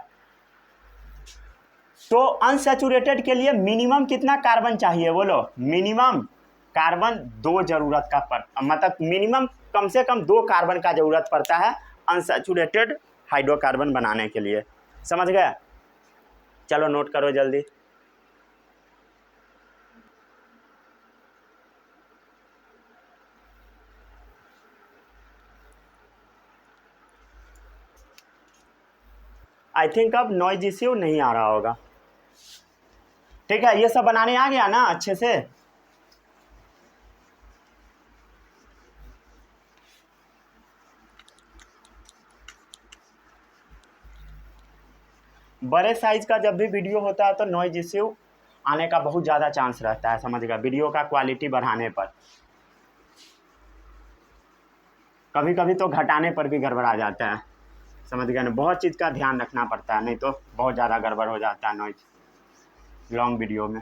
तो अनसैचुरेटेड के लिए मिनिमम कितना कार्बन चाहिए बोलो? मिनिमम कार्बन 2 जरूरत का मतलब मिनिमम कम से कम 2 कार्बन का जरूरत पड़ता है अनसैचुरेटेड हाइड्रोकार्बन बनाने के लिए। समझ गए? चलो नोट करो जल्दी। आई थिंक अब नॉइज इश्यू नहीं आ रहा होगा। ठीक है, ये सब बनाने आ गया ना अच्छे से। बड़े साइज का जब भी वीडियो होता है तो नॉइज इश्यू आने का बहुत ज़्यादा चांस रहता है, समझ गया, वीडियो का क्वालिटी बढ़ाने पर। कभी कभी तो घटाने पर भी गड़बड़ा जाता है, समझ गया ना। बहुत चीज़ का ध्यान रखना पड़ता है, नहीं तो बहुत ज़्यादा गड़बड़ हो जाता है नॉइज लॉन्ग वीडियो में।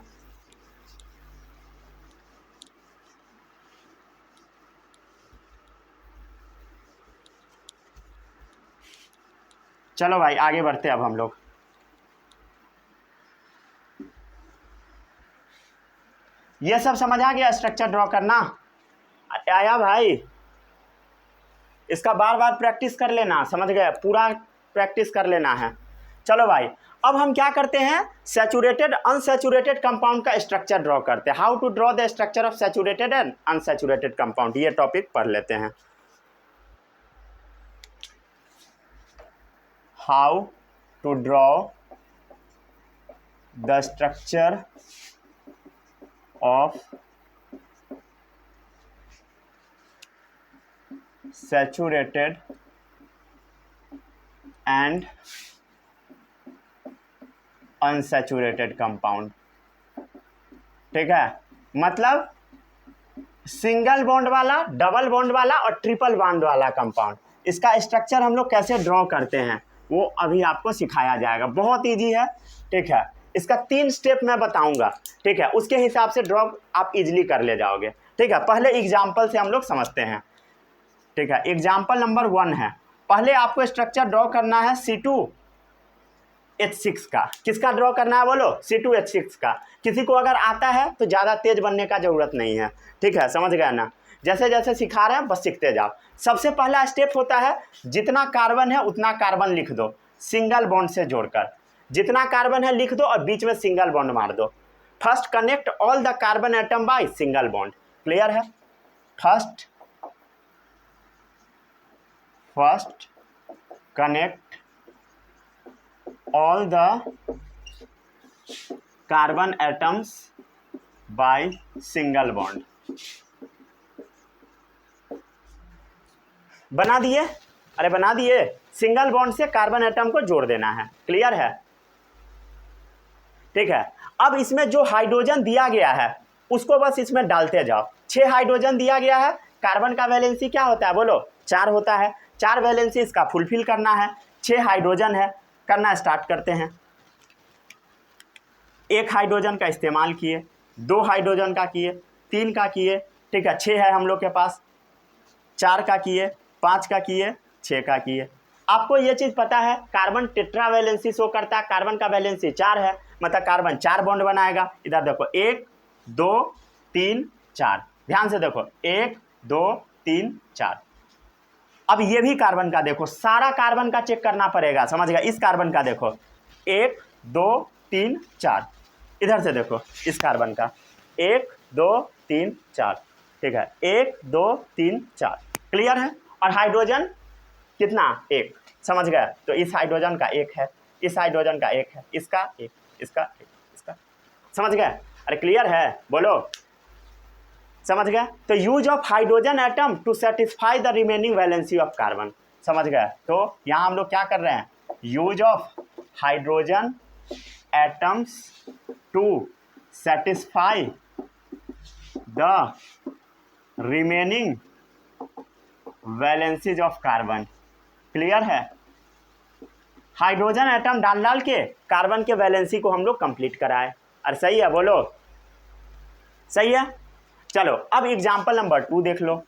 चलो भाई आगे बढ़ते अब हम लोग। ये सब समझ आ गया स्ट्रक्चर ड्रॉ करना आया भाई। इसका बार बार प्रैक्टिस कर लेना, समझ गए, पूरा प्रैक्टिस कर लेना है। चलो भाई अब हम क्या करते हैं, सैचुरेटेड अनसैचुरेटेड कंपाउंड का स्ट्रक्चर ड्रॉ करते हैं। How to draw the structure of saturated and unsaturated compound, ये टॉपिक पढ़ लेते हैं। हाउ टू ड्रॉ द स्ट्रक्चर of saturated and unsaturated compound। ठीक है, मतलब सिंगल बॉन्ड वाला, डबल बॉन्ड वाला और ट्रिपल बॉन्ड वाला कंपाउंड, इसका स्ट्रक्चर हम लोग कैसे ड्रॉ करते हैं वो अभी आपको सिखाया जाएगा। बहुत इजी है, ठीक है। इसका 3 स्टेप मैं बताऊंगा, ठीक है, उसके हिसाब से ड्रॉ आप इजीली कर ले जाओगे। ठीक है, पहले एग्जाम्पल से हम लोग समझते हैं। ठीक है, एग्जाम्पल नंबर 1 है, पहले आपको स्ट्रक्चर ड्रॉ करना है C2H6 का। किसका ड्रॉ करना है बोलो, C2H6 का। किसी को अगर आता है तो ज़्यादा तेज बनने का ज़रूरत नहीं है, ठीक है, समझ गए ना। जैसे जैसे सिखा रहे हैं बस सीखते जाओ। सबसे पहला स्टेप होता है, जितना कार्बन है उतना कार्बन लिख दो सिंगल बॉन्ड से जोड़कर। जितना कार्बन है लिख दो और बीच में सिंगल बॉन्ड मार दो। First connect all the carbon atom by single bond. Clear है, first connect all the carbon atoms by single bond. बना दिए, अरे बना दिए, सिंगल बॉन्ड से कार्बन एटम को जोड़ देना है। क्लियर है, ठीक है। अब इसमें जो हाइड्रोजन दिया गया है उसको बस इसमें डालते जाओ। 6 हाइड्रोजन दिया गया है, कार्बन का वैलेंसी क्या होता है बोलो, 4 होता है। 4 वैलेंसी इसका फुलफिल करना है। 6 हाइड्रोजन है, करना स्टार्ट करते हैं। 1 हाइड्रोजन का इस्तेमाल किए, 2 हाइड्रोजन का किए, 3 का किए, ठीक है, 6 है हम लोग के पास। 4 का किए, 5 का किए, 6 का किए। आपको ये चीज़ पता है, कार्बन टेट्रा वैलेंसी शो करता है, कार्बन का वैलेंसी 4 है, मतलब कार्बन 4 बॉन्ड बनाएगा। इधर देखो 1 2 3 4, ध्यान से देखो 1 2 3 4। अब ये भी कार्बन का देखो, सारा कार्बन का चेक करना पड़ेगा, समझ गया। इस कार्बन का देखो 1 2 3 4, इधर से देखो इस कार्बन का 1 2 3 4, ठीक है, 1 2 3 4। क्लियर है। और हाइड्रोजन कितना, 1, समझ गए। तो इस हाइड्रोजन का 1 है, इस हाइड्रोजन का 1 है, इसका 1, इसका 1, इसका, समझ गए। अरे क्लियर है बोलो, समझ गए। तो use of hydrogen atom to satisfy the remaining valency of carbon, समझ गए। तो यहाँ हम लोग क्या कर रहे हैं, use of hydrogen atoms to satisfy the remaining valencies of carbon. Clear है, हाइड्रोजन एटम डाल डाल के कार्बन के वैलेंसी को हम लोग कंप्लीट कराए। और सही है बोलो, सही है। चलो अब एग्जाम्पल नंबर 2 देख लो,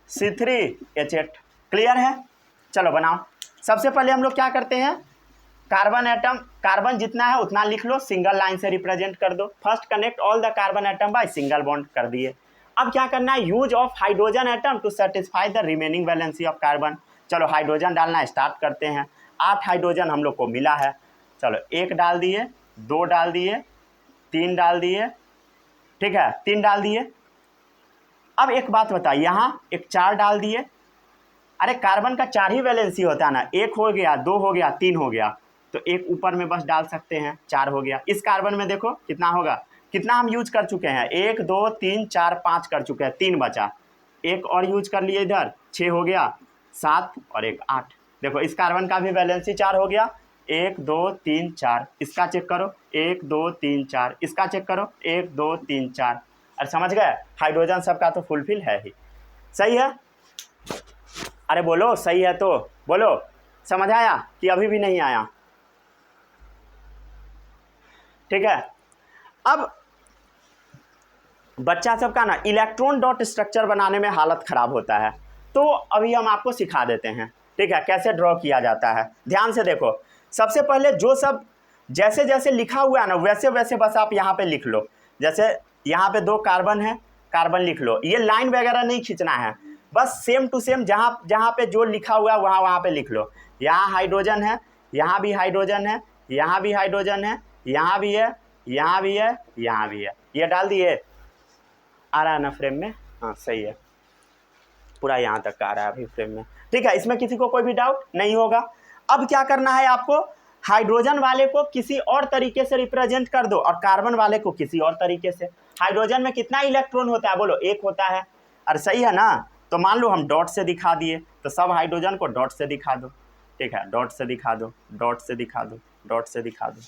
C3H8। क्लियर है, चलो बनाओ। सबसे पहले हम लोग क्या करते हैं, कार्बन एटम, कार्बन जितना है उतना लिख लो, सिंगल लाइन से रिप्रेजेंट कर दो। First connect all the carbon atom by single bond कर दिए। अब क्या करना है, use of hydrogen atom to satisfy the remaining valency of carbon. चलो हाइड्रोजन डालना स्टार्ट करते हैं। 8 हाइड्रोजन हम लोग को मिला है, चलो 1 डाल दिए, 2 डाल दिए, 3 डाल दिए, ठीक है, 3 डाल दिए। अब एक बात बताइए, यहाँ एक 4 डाल दिए, अरे कार्बन का 4 ही वैलेंसी होता है ना, 1 हो गया, 2 हो गया, 3 हो गया, तो एक ऊपर में बस डाल सकते हैं, 4 हो गया। इस कार्बन में देखो कितना होगा, कितना हम यूज कर चुके हैं, 1 2 3 4 5 कर चुके हैं, 3 बचा, एक और यूज कर लिए इधर, 6 हो गया, 7 और 1 8। देखो इस कार्बन का भी वैलेंसी 4 हो गया, 1 2 3 4, इसका चेक करो, 1 2 3 4, इसका चेक करो, 1 2 3 4। और समझ गए, हाइड्रोजन सबका तो फुलफिल है ही। सही है, अरे बोलो सही है तो बोलो, समझ आया कि अभी भी नहीं आया? ठीक है, अब बच्चा सबका ना इलेक्ट्रॉन डॉट स्ट्रक्चर बनाने में हालत खराब होता है, तो अभी हम आपको सिखा देते हैं, ठीक है, कैसे ड्रॉ किया जाता है। ध्यान से देखो, सबसे पहले जो सब जैसे जैसे लिखा हुआ है ना वैसे वैसे बस आप यहाँ पे लिख लो। जैसे यहाँ पे 2 कार्बन है, कार्बन लिख लो, ये लाइन वगैरह नहीं खींचना है, बस सेम टू सेम जहाँ जहाँ पे जो लिखा हुआ है वहाँ पे लिख लो। यहाँ हाइड्रोजन है, यहाँ भी हाइड्रोजन है, यहाँ भी हाइड्रोजन है, यहाँ भी है, यहाँ भी है, यहाँ भी है, ये डाल दिए, आ रहा है ना फ्रेम में? हाँ सही है, पूरा यहाँ तक आ रहा है अभी फ्रेम में। ठीक है, इसमें किसी को कोई भी डाउट नहीं होगा। अब क्या करना है आपको, हाइड्रोजन वाले को किसी और तरीके से रिप्रेजेंट कर दो और कार्बन वाले को किसी और तरीके से। हाइड्रोजन में कितना इलेक्ट्रॉन होता है बोलो, 1 होता है, अरे सही है ना? तो मान लो हम डॉट से दिखा दिए, तो सब हाइड्रोजन को डॉट से दिखा दो, ठीक है, डॉट से दिखा दो, डॉट से दिखा दो, डॉट से दिखा दो,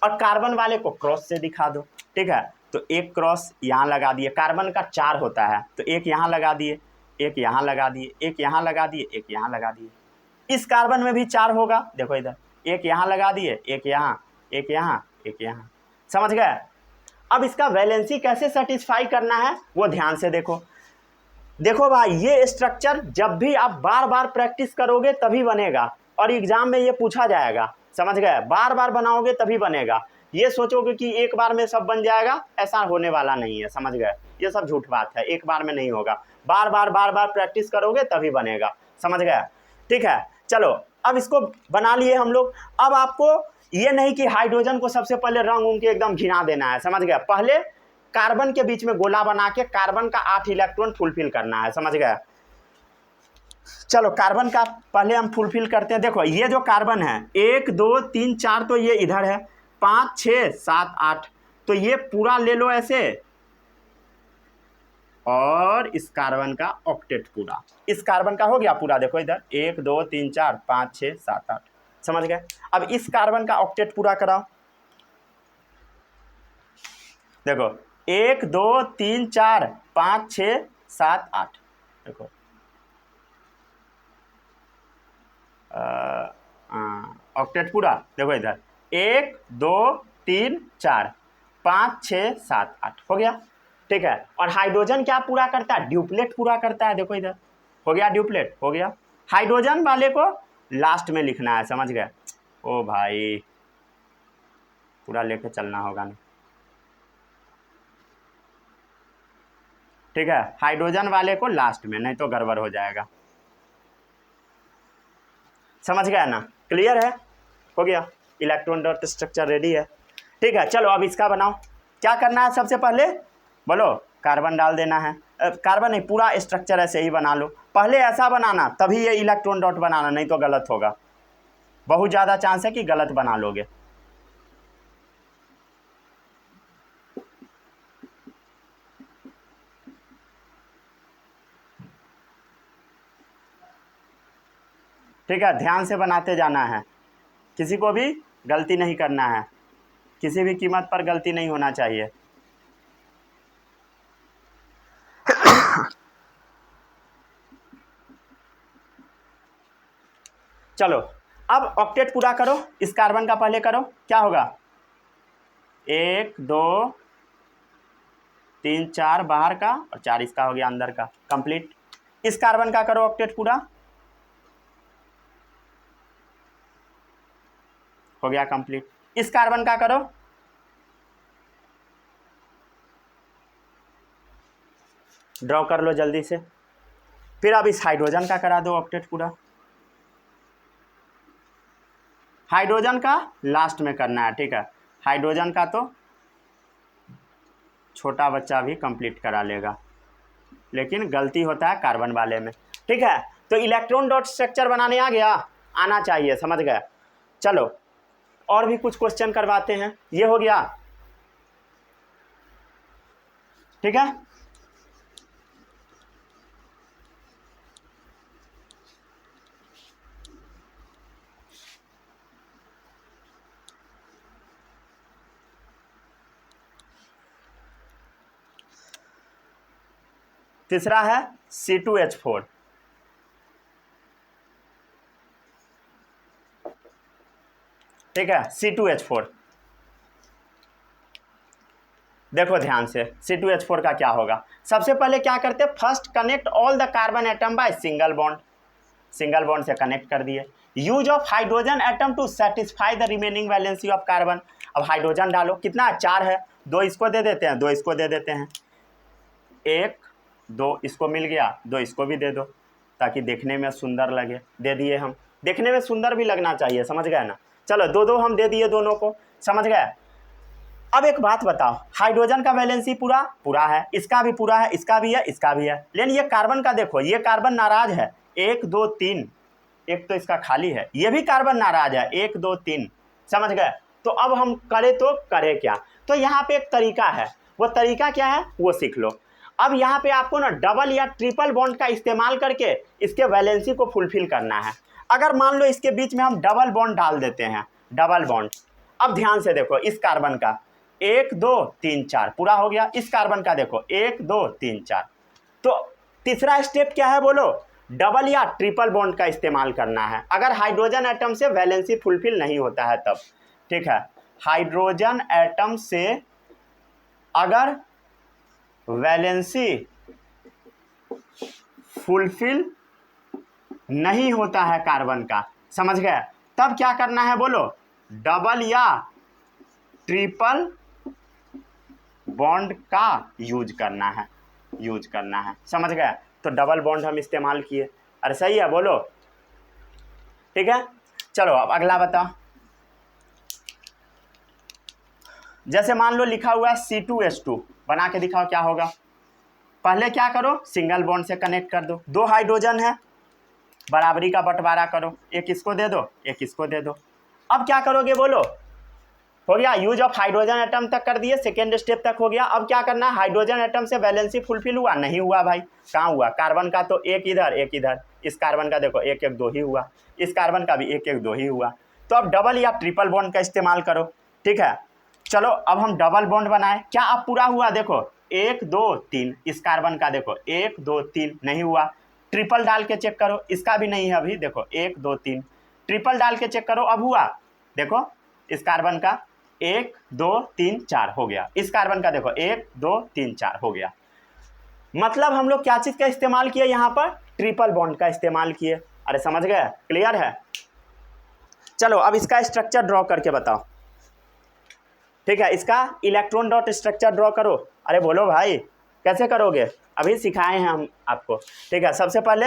और कार्बन वाले को क्रॉस से दिखा दो, ठीक है। तो एक क्रॉस यहाँ लगा दिए, कार्बन का 4 होता है, तो एक यहाँ लगा दिए, एक यहाँ लगा दिए, एक यहाँ लगा दिए, एक यहाँ लगा दिए। इस कार्बन में भी 4 होगा, देखो इधर, एक यहाँ लगा दिए, एक यहाँ, एक यहाँ, एक यहाँ। समझ गए? अब इसका वैलेंसी कैसे सेटिस्फाई करना है वो ध्यान से देखो। देखो भाई, ये स्ट्रक्चर जब भी आप बार बार प्रैक्टिस करोगे तभी बनेगा, और एग्जाम में ये पूछा जाएगा। समझ गए? बार बार बनाओगे तभी बनेगा। ये सोचोगे कि एक बार में सब बन जाएगा, ऐसा होने वाला नहीं है। समझ गए? ये सब झूठ बात है, एक बार में नहीं होगा, बार बार प्रैक्टिस करोगे तभी बनेगा। समझ गए? ठीक है, चलो अब इसको बना लिए हम लोग। अब आपको ये नहीं कि हाइड्रोजन को सबसे पहले रंग उनके एकदम घिना देना है। समझ गए? पहले कार्बन के बीच में गोला बना के कार्बन का 8 इलेक्ट्रॉन फुलफिल करना है। समझ गए? चलो कार्बन का पहले हम फुलफिल करते हैं। देखो ये जो कार्बन है 1 2 3 4, तो ये इधर है, 5 6 7 8, तो ये पूरा ले लो ऐसे, और इस कार्बन का ऑक्टेट पूरा, इस कार्बन का हो गया पूरा। देखो इधर 1 2 3 4 5 6 7 8। समझ गए? अब इस कार्बन का ऑक्टेट पूरा कराओ। देखो 1 2 3 4 5 6 7 8, देखो ऑक्टेट पूरा। देखो इधर 1 2 3 4 5 6 7 8 हो गया। ठीक है, और हाइड्रोजन क्या पूरा करता है? ड्यूप्लेट पूरा करता है। देखो इधर हो गया, ड्यूप्लेट हो गया। हाइड्रोजन वाले को लास्ट में लिखना है। समझ गए? ओ भाई पूरा लेके चलना होगा ना। ठीक है, हाइड्रोजन वाले को लास्ट में, नहीं तो गड़बड़ हो जाएगा। समझ गया ना? क्लियर है? हो गया, इलेक्ट्रॉन डॉट स्ट्रक्चर रेडी है। ठीक है, चलो अब इसका बनाओ। क्या करना है सबसे पहले बोलो? कार्बन डाल देना है, कार्बन नहीं, पूरा स्ट्रक्चर ऐसे ही बना लो। पहले ऐसा बनाना तभी ये इलेक्ट्रॉन डॉट बनाना, नहीं तो गलत होगा। बहुत ज़्यादा चांस है कि गलत बना लोगे। ठीक है, ध्यान से बनाते जाना है, किसी को भी गलती नहीं करना है, किसी भी कीमत पर गलती नहीं होना चाहिए। चलो अब ऑक्टेट पूरा करो, इस कार्बन का पहले करो। क्या होगा? 1 2 3 4 बाहर का और 4 इसका हो गया अंदर का, कंप्लीट। इस कार्बन का करो ऑक्टेट पूरा, हो गया कंप्लीट। इस कार्बन का करो, ड्रॉ कर लो जल्दी से। फिर अब इस हाइड्रोजन का करा दो ऑक्टेट पूरा। हाइड्रोजन का लास्ट में करना है। ठीक है, हाइड्रोजन का तो छोटा बच्चा भी कंप्लीट करा लेगा, लेकिन गलती होता है कार्बन वाले में। ठीक है, तो इलेक्ट्रॉन डॉट स्ट्रक्चर बनाने आ गया, आना चाहिए, समझ गए। चलो और भी कुछ क्वेश्चन करवाते हैं, ये हो गया, ठीक है। तीसरा है C2H4, ठीक है, C2H4। देखो ध्यान से, C2H4 का क्या होगा। सबसे पहले क्या करते हैं, first connect all the carbon atom by single bond, single bond से कनेक्ट कर दिए। Use of hydrogen atom to satisfy the remaining valency of carbon. अब हाइड्रोजन डालो, कितना 4 है, 2 इसको दे देते हैं, 2 इसको दे देते हैं, 1 2 इसको मिल गया, 2 इसको भी दे दो ताकि देखने में सुंदर लगे। दे दिए हम, देखने में सुंदर भी लगना चाहिए, समझ गए ना। चलो 2 2 हम दे दिए दोनों को, समझ गए। अब एक बात बताओ, हाइड्रोजन का वैलेंसी पूरा पूरा है, इसका भी पूरा है, इसका भी है, इसका भी है, लेकिन ये कार्बन का देखो, ये कार्बन नाराज है, 1 2 3, एक तो इसका खाली है, ये भी कार्बन नाराज है, 1 2 3, समझ गए। तो अब हम करें तो करें क्या, तो यहाँ पे एक तरीका है, वो तरीका क्या है वो सीख लो। अब यहाँ पे आपको ना डबल या ट्रिपल बॉन्ड का इस्तेमाल करके इसके वैलेंसी को फुलफिल करना है। अगर मान लो इसके बीच में हम डबल बॉन्ड डाल देते हैं, डबल बॉन्ड, अब ध्यान से देखो, इस कार्बन का 1 2 3 4 पूरा हो गया, इस कार्बन का देखो 1 2 3 4। तो तीसरा स्टेप क्या है बोलो, डबल या ट्रिपल बॉन्ड का इस्तेमाल करना है अगर हाइड्रोजन एटम से वैलेंसी फुलफिल नहीं होता है तब, ठीक है। हाइड्रोजन एटम से अगर वैलेंसी फुलफिल नहीं होता है कार्बन का, समझ गए, तब क्या करना है बोलो, डबल या ट्रिपल बॉन्ड का यूज करना है, यूज करना है, समझ गए। तो डबल बॉन्ड हम इस्तेमाल किए, अरे सही है बोलो, ठीक है। चलो अब अगला बताओ, जैसे मान लो लिखा हुआ है C2H2, बना के दिखाओ क्या होगा। पहले क्या करो, सिंगल बॉन्ड से कनेक्ट कर दो, 2 हाइड्रोजन है, बराबरी का बंटवारा करो, एक इसको दे दो, एक इसको दे दो। अब क्या करोगे बोलो, हो गया, यूज ऑफ हाइड्रोजन एटम तक कर दिए, सेकेंड स्टेप तक हो गया। अब क्या करना है, हाइड्रोजन एटम से वैलेंसी फुलफिल हुआ, नहीं हुआ भाई, कहाँ हुआ, कार्बन का तो एक इधर एक इधर, इस कार्बन का देखो 1 1 2 ही हुआ, इस कार्बन का भी 1 1 2 ही हुआ। तो अब डबल या ट्रिपल बॉन्ड का इस्तेमाल करो, ठीक है। चलो अब हम डबल बॉन्ड बनाए, क्या अब पूरा हुआ, देखो 1 2 3, इस कार्बन का देखो 1 2 3 नहीं हुआ, ट्रिपल डाल के चेक करो, इसका भी नहीं है अभी, देखो 1 2 3, ट्रिपल डाल के चेक करो, अब हुआ, देखो इस कार्बन का 1 2 3 4 हो गया, इस कार्बन का देखो 1 2 3 4 हो गया। मतलब हम लोग क्या चीज का इस्तेमाल किए यहाँ पर, ट्रिपल बॉन्ड का इस्तेमाल किए। अरे समझ गए, क्लियर है। चलो अब इसका स्ट्रक्चर ड्रॉ करके बताओ, ठीक है, इसका इलेक्ट्रॉन डॉट स्ट्रक्चर ड्रॉ करो। अरे बोलो भाई कैसे करोगे, अभी सिखाए हैं हम आपको, ठीक है। सबसे पहले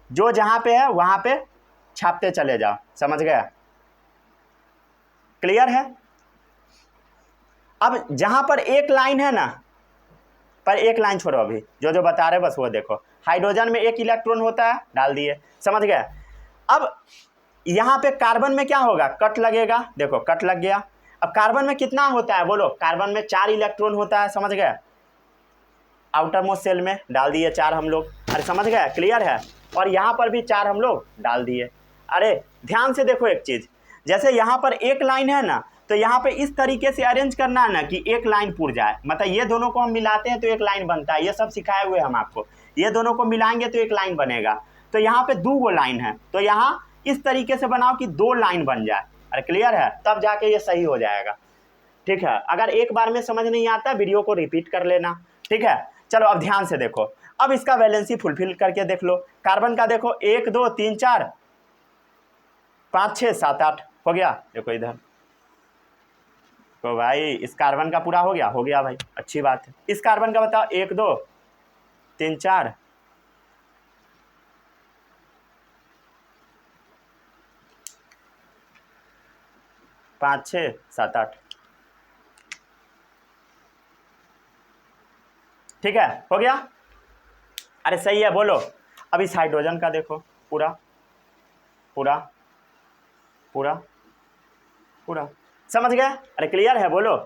जो जहाँ पे है वहाँ पे छापते चले जाओ, समझ गए, क्लियर है। अब जहाँ पर एक लाइन है ना, पर एक लाइन छोड़ो, अभी जो जो बता रहे बस वो देखो, हाइड्रोजन में 1 इलेक्ट्रॉन होता है, डाल दिए, समझ गए। अब यहाँ पे कार्बन में क्या होगा, कट लगेगा, देखो कट लग गया। अब कार्बन में कितना होता है बोलो, कार्बन में 4 इलेक्ट्रॉन होता है, समझ गए, आउटर मोस्ट सेल में डाल दिए 4 हम लोग, अरे समझ गए, क्लियर है। और यहाँ पर भी 4 हम लोग डाल दिए। अरे ध्यान से देखो एक चीज़, जैसे यहाँ पर एक लाइन है ना, तो यहाँ पे इस तरीके से अरेंज करना है ना कि एक लाइन पुर जाए, मतलब ये दोनों को हम मिलाते हैं तो एक लाइन बनता है, ये सब सिखाए हुए हम आपको, ये दोनों को मिलाएंगे तो एक लाइन बनेगा। तो यहाँ पे 2 गो लाइन है, तो यहाँ इस तरीके से बनाओ कि 2 लाइन बन जाए, अरे क्लियर है, तब जाके ये सही हो जाएगा, ठीक है। अगर एक बार में समझ नहीं आता वीडियो को रिपीट कर लेना, ठीक है। चलो अब ध्यान से देखो, अब इसका वैलेंसी फुलफिल करके देख लो। कार्बन का देखो 1 2 3 4 5 6 7 8 हो गया, देखो इधर, तो भाई इस कार्बन का पूरा हो गया भाई, अच्छी बात है। इस कार्बन का बताओ 1 2 3 4 5 6 7 8, ठीक है, हो गया, अरे सही है बोलो। अब इस हाइड्रोजन का देखो, पूरा पूरा पूरा पूरा। समझ गए? अरे क्लियर है? बोलो।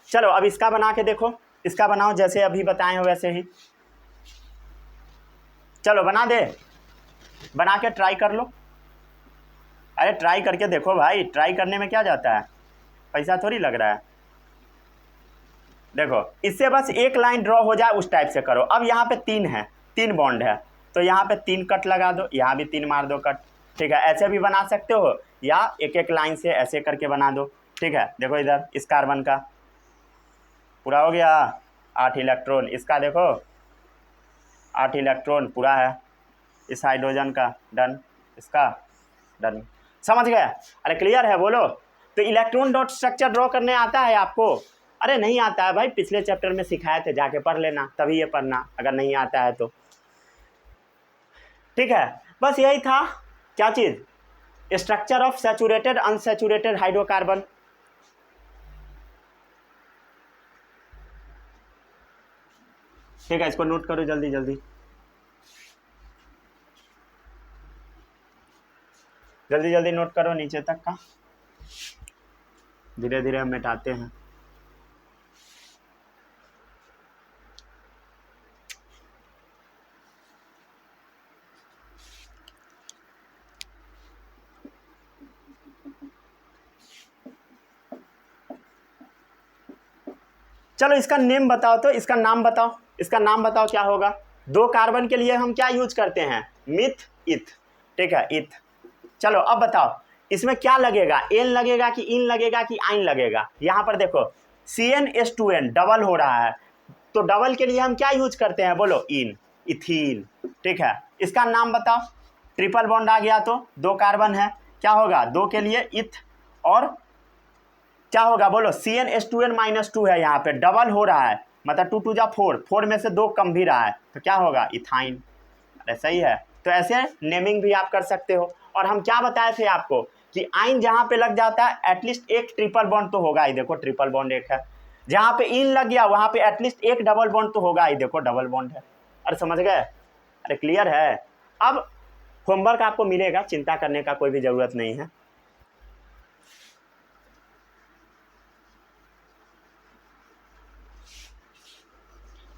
चलो अब इसका बना के देखो, इसका बनाओ जैसे अभी बताए हो वैसे ही। चलो बना दे, बना के ट्राई कर लो। अरे ट्राई करके देखो भाई, ट्राई करने में क्या जाता है, पैसा थोड़ी लग रहा है। देखो इससे बस एक लाइन ड्रॉ हो जाए उस टाइप से करो। अब यहाँ पे 3 है, 3 बॉन्ड है, तो यहाँ पे 3 कट लगा दो, यहाँ भी 3 मार दो कट। ठीक है, ऐसे भी बना सकते हो या एक एक लाइन से ऐसे करके बना दो। ठीक है, देखो इधर इस कार्बन का पूरा हो गया 8 इलेक्ट्रॉन, इसका देखो 8 इलेक्ट्रॉन पूरा है, इस हाइड्रोजन का डन, इसका डन। समझ गए? अरे क्लियर है? बोलो। तो इलेक्ट्रॉन डॉट स्ट्रक्चर ड्रॉ करने आता है आपको? अरे नहीं आता है भाई, पिछले चैप्टर में सिखाए थे, जाके पढ़ लेना, तभी ये पढ़ना अगर नहीं आता है तो। ठीक है, बस यही था। क्या चीज? Structure of saturated unsaturated hydrocarbon. ठीक है, इसको नोट करो जल्दी जल्दी जल्दी जल्दी नोट करो नीचे तक का, धीरे धीरे हम मिटाते हैं। चलो इसका नेम बताओ, तो इसका नाम बताओ, इसका नाम बताओ क्या होगा। 2 कार्बन के लिए हम क्या यूज करते हैं? मिथ इथ। ठीक है, इथ। चलो अब बताओ इसमें क्या लगेगा, एन लगेगा कि इन लगेगा कि आइन लगेगा। यहाँ पर देखो CnH2n डबल हो रहा है, तो डबल के लिए हम क्या यूज करते हैं? बोलो, इन, इथीन। ठीक है, इसका नाम बताओ। ट्रिपल बॉन्ड आ गया तो 2 कार्बन है, क्या होगा? 2 के लिए इथ, और क्या होगा? बोलो, CnH2n-2 है, यहाँ पे डबल हो रहा है, मतलब 2 2 जा 4, 4 में से 2 कम भी रहा है, तो क्या होगा? इथाइन। अरे सही है। तो ऐसे नेमिंग भी आप कर सकते हो। और हम क्या बताए थे आपको कि आइन जहां पे लग जाता है एटलीस्ट एक ट्रिपल बॉन्ड तो होगा ही। देखो ट्रिपल बॉन्ड एक है, जहां पे इन लग गया वहां पे एटलीस्ट एक डबल बॉन्ड तो होगा ही। देखो डबल बॉन्ड है। अरे समझ गए? अरे क्लियर है? अब होमवर्क आपको मिलेगा, चिंता करने का कोई भी जरूरत नहीं है।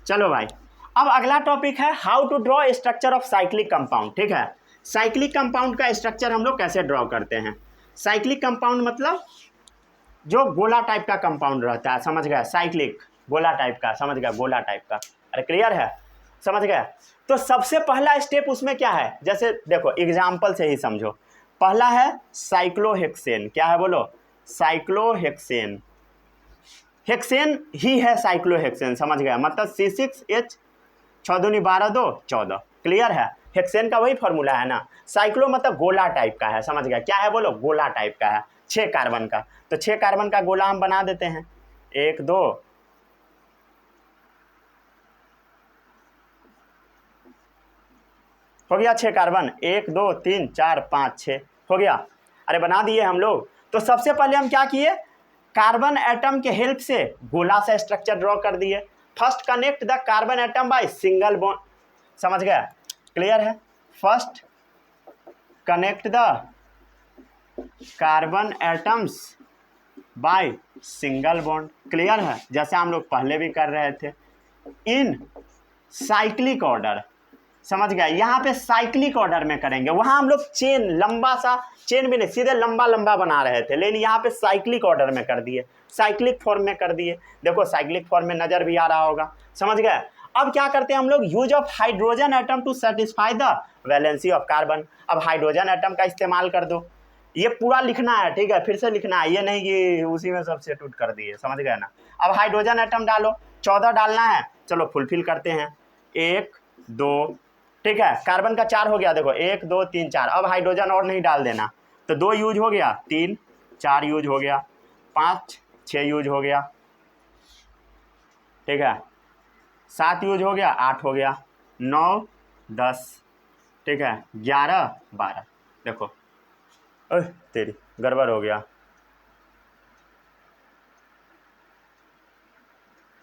चलो भाई, अब अगला टॉपिक है how to draw structure of cyclic compound. ठीक है, साइक्लिक कंपाउंड का स्ट्रक्चर हम लोग कैसे ड्रॉ करते हैं। साइक्लिक कंपाउंड मतलब जो गोला टाइप का कंपाउंड रहता है, समझ गया? साइक्लिक गोला टाइप का, समझ गया? गोला टाइप का। अरे क्लियर है? समझ गया? तो सबसे पहला स्टेप उसमें क्या है, जैसे देखो एग्जाम्पल से ही समझो। पहला है साइक्लोहेक्सेन। क्या है? बोलो, साइक्लोहेक्सेन। हेक्सेन ही है साइक्लोहेक्सेन, समझ गया? मतलब C6H 6 दूनी 12 2 14। क्लियर है? हेक्सेन का वही फॉर्मूला है ना। साइक्लो मतलब गोला टाइप का है, समझ गया? क्या है? बोलो, गोला टाइप का है, 6 कार्बन का। तो 6 कार्बन का गोला हम बना देते हैं। 1 2 हो गया 6 कार्बन, 1 2 3 4 5 6 हो गया। अरे बना दिए हम लोग। तो सबसे पहले हम क्या किए, कार्बन एटम के हेल्प से गोला सा स्ट्रक्चर ड्रॉ कर दिए। First connect the carbon atom by single bond. समझ गया? क्लियर है? First connect the carbon atoms by single bond. Clear है? जैसे हम लोग पहले भी कर रहे थे इन साइक्लिक ऑर्डर। समझ गया? यहाँ पे साइक्लिक ऑर्डर में करेंगे, वहां हम लोग चेन, लंबा सा चेन भी नहीं, सीधे लंबा लंबा बना रहे थे, लेकिन यहाँ पे साइक्लिक ऑर्डर में कर दिए, साइक्लिक फॉर्म में कर दिए। देखो साइक्लिक फॉर्म में नजर भी आ रहा होगा। समझ गए? अब क्या करते हैं हम लोग, use of hydrogen atom to satisfy the valency of carbon. अब हाइड्रोजन एटम का इस्तेमाल कर दो। ये पूरा लिखना है, ठीक है? फिर से लिखना है, ये नहीं कि उसी में सब्स्टिट्यूट कर दिए। समझ गए ना? अब हाइड्रोजन एटम डालो, 14 डालना है। चलो फुलफिल करते हैं, 1 2, ठीक है? कार्बन का 4 हो गया, देखो 1 2 3 4। अब हाइड्रोजन और नहीं डाल देना, तो 2 यूज हो गया, 3 4 यूज हो गया, 5 6 यूज हो गया, ठीक है? 7 यूज हो गया, 8 हो गया, 9 10, ठीक है? 11 12। देखो तेरी गड़बड़ हो गया,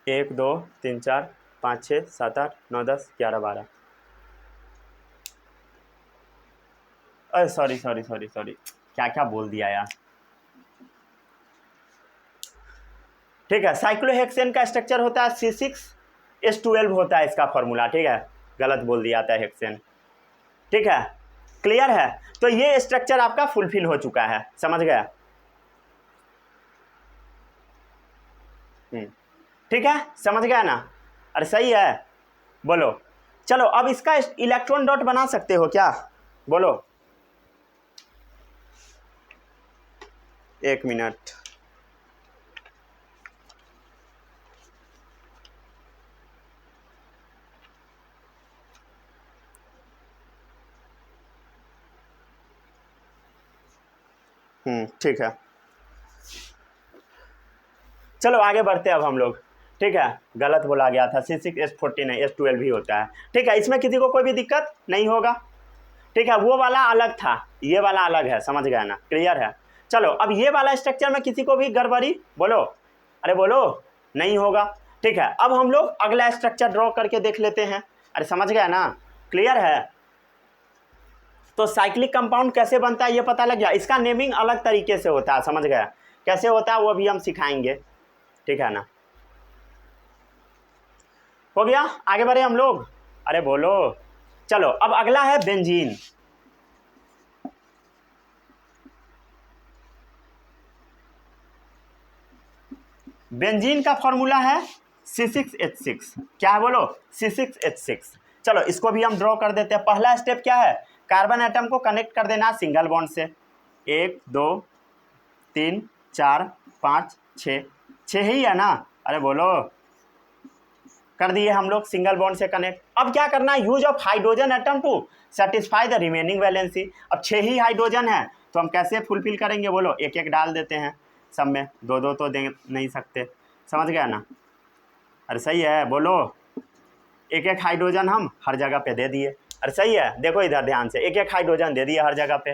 1 2 3 4 5 6 7 8 9 10 11 12। सॉरी सॉरी सॉरी सॉरी, क्या क्या बोल दिया यार। ठीक है, साइक्लोहेक्सेन का स्ट्रक्चर होता है C6H12 होता है इसका फॉर्मूला। ठीक है, गलत बोल दिया था हेक्सेन। ठीक है, क्लियर है। तो ये स्ट्रक्चर आपका फुलफिल हो चुका है, समझ गया। ठीक है, समझ गया ना। अरे सही है, बोलो। चलो अब इसका इलेक्ट्रॉन डॉट बना सकते हो क्या, बोलो। 1 मिनट। ठीक है, चलो आगे बढ़ते हैं अब हम लोग। ठीक है, गलत बोला गया था, C6H14 है, H12 भी होता है। ठीक है, इसमें किसी को कोई भी दिक्कत नहीं होगा। ठीक है, वो वाला अलग था, ये वाला अलग है, समझ गया ना, क्लियर है। चलो अब ये वाला स्ट्रक्चर में किसी को भी गड़बड़ी, बोलो, अरे बोलो, नहीं होगा। ठीक है, अब हम लोग अगला स्ट्रक्चर ड्रॉ करके देख लेते हैं। अरे समझ गया ना, क्लियर है। तो साइक्लिक कंपाउंड कैसे बनता है ये पता लग गया। इसका नेमिंग अलग तरीके से होता है, समझ गया, कैसे होता है वो भी हम सिखाएंगे। ठीक है ना, हो गया, आगे बढ़े हम लोग। अरे बोलो, चलो अब अगला है बेंजीन। बेंजीन का फॉर्मूला है C6H6। क्या है बोलो, C6H6। चलो इसको भी हम ड्रॉ कर देते हैं। पहला स्टेप क्या है, कार्बन एटम को कनेक्ट कर देना सिंगल बॉन्ड से। 1 2 3 4 5 6, 6 ही है ना। अरे बोलो, कर दिए हम लोग सिंगल बॉन्ड से कनेक्ट। अब क्या करना है, use of hydrogen atom to satisfy the remaining valency. अब 6 ही हाइड्रोजन है तो हम कैसे फुलफिल करेंगे, बोलो। एक एक डाल देते हैं सब में, दो दो तो दे नहीं सकते, समझ गया ना। अरे सही है, बोलो। एक एक हाइड्रोजन हम हर जगह पे दे दिए। अरे सही है, देखो इधर ध्यान से, एक एक हाइड्रोजन दे दिए हर जगह पे।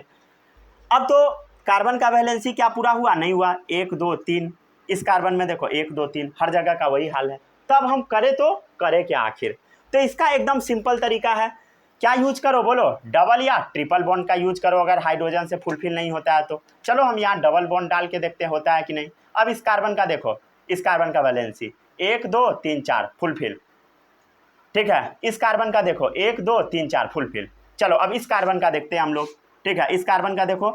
अब तो कार्बन का वैलेंसी क्या पूरा हुआ, नहीं हुआ। 1 2 3, इस कार्बन में देखो 1 2 3, हर जगह का वही हाल है। तब हम करें तो करें क्या आखिर। तो इसका एकदम सिंपल तरीका है, क्या यूज करो बोलो, डबल या ट्रिपल बॉन्ड का यूज करो अगर हाइड्रोजन से फुलफिल नहीं होता है तो। चलो हम यहाँ डबल बॉन्ड डाल के देखते होता है कि नहीं। अब इस कार्बन का देखो, इस कार्बन का वैलेंसी 1 2 3 4 फुलफिल। ठीक है, इस कार्बन का देखो 1 2 3 4 फुलफिल। चलो अब इस कार्बन का देखते हैं हम लोग। ठीक है, इस कार्बन का देखो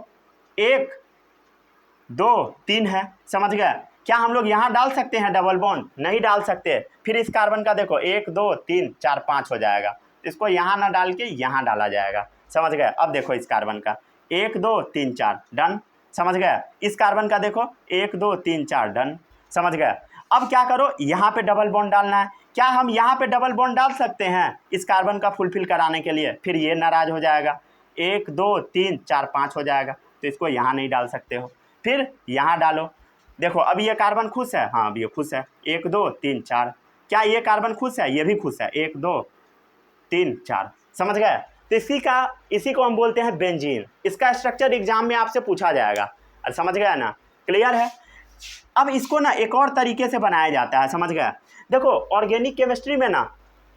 1 2 3 है, समझ गया। क्या हम लोग यहाँ डाल सकते हैं डबल बॉन्ड, नहीं डाल सकते। फिर इस कार्बन का देखो 1 2 3 4 5 हो जाएगा, इसको यहाँ ना डाल के यहाँ डाला जाएगा, समझ गए। अब देखो इस कार्बन का 1 2 3 4 डन, समझ गया। इस कार्बन का देखो 1 2 3 4 डन, समझ गया। अब क्या करो, यहाँ पे डबल बॉन्ड डालना है। क्या हम यहाँ पे डबल बॉन्ड डाल सकते हैं इस कार्बन का फुलफिल कराने के लिए, फिर ये नाराज हो जाएगा। 1 2 3 4 5 हो जाएगा, तो इसको यहाँ नहीं डाल सकते हो, फिर यहाँ डालो। देखो अब ये कार्बन खुश है, हाँ अब ये खुश है। 1 2 3 4, क्या ये कार्बन खुश है, ये भी खुश है। 1 2 3 4, समझ गए। तो इसी को हम बोलते हैं बेंजीन। इसका स्ट्रक्चर एग्जाम में आपसे पूछा जाएगा, और समझ गया ना, क्लियर है। अब इसको ना एक और तरीके से बनाया जाता है, समझ गया। देखो ऑर्गेनिक केमिस्ट्री में ना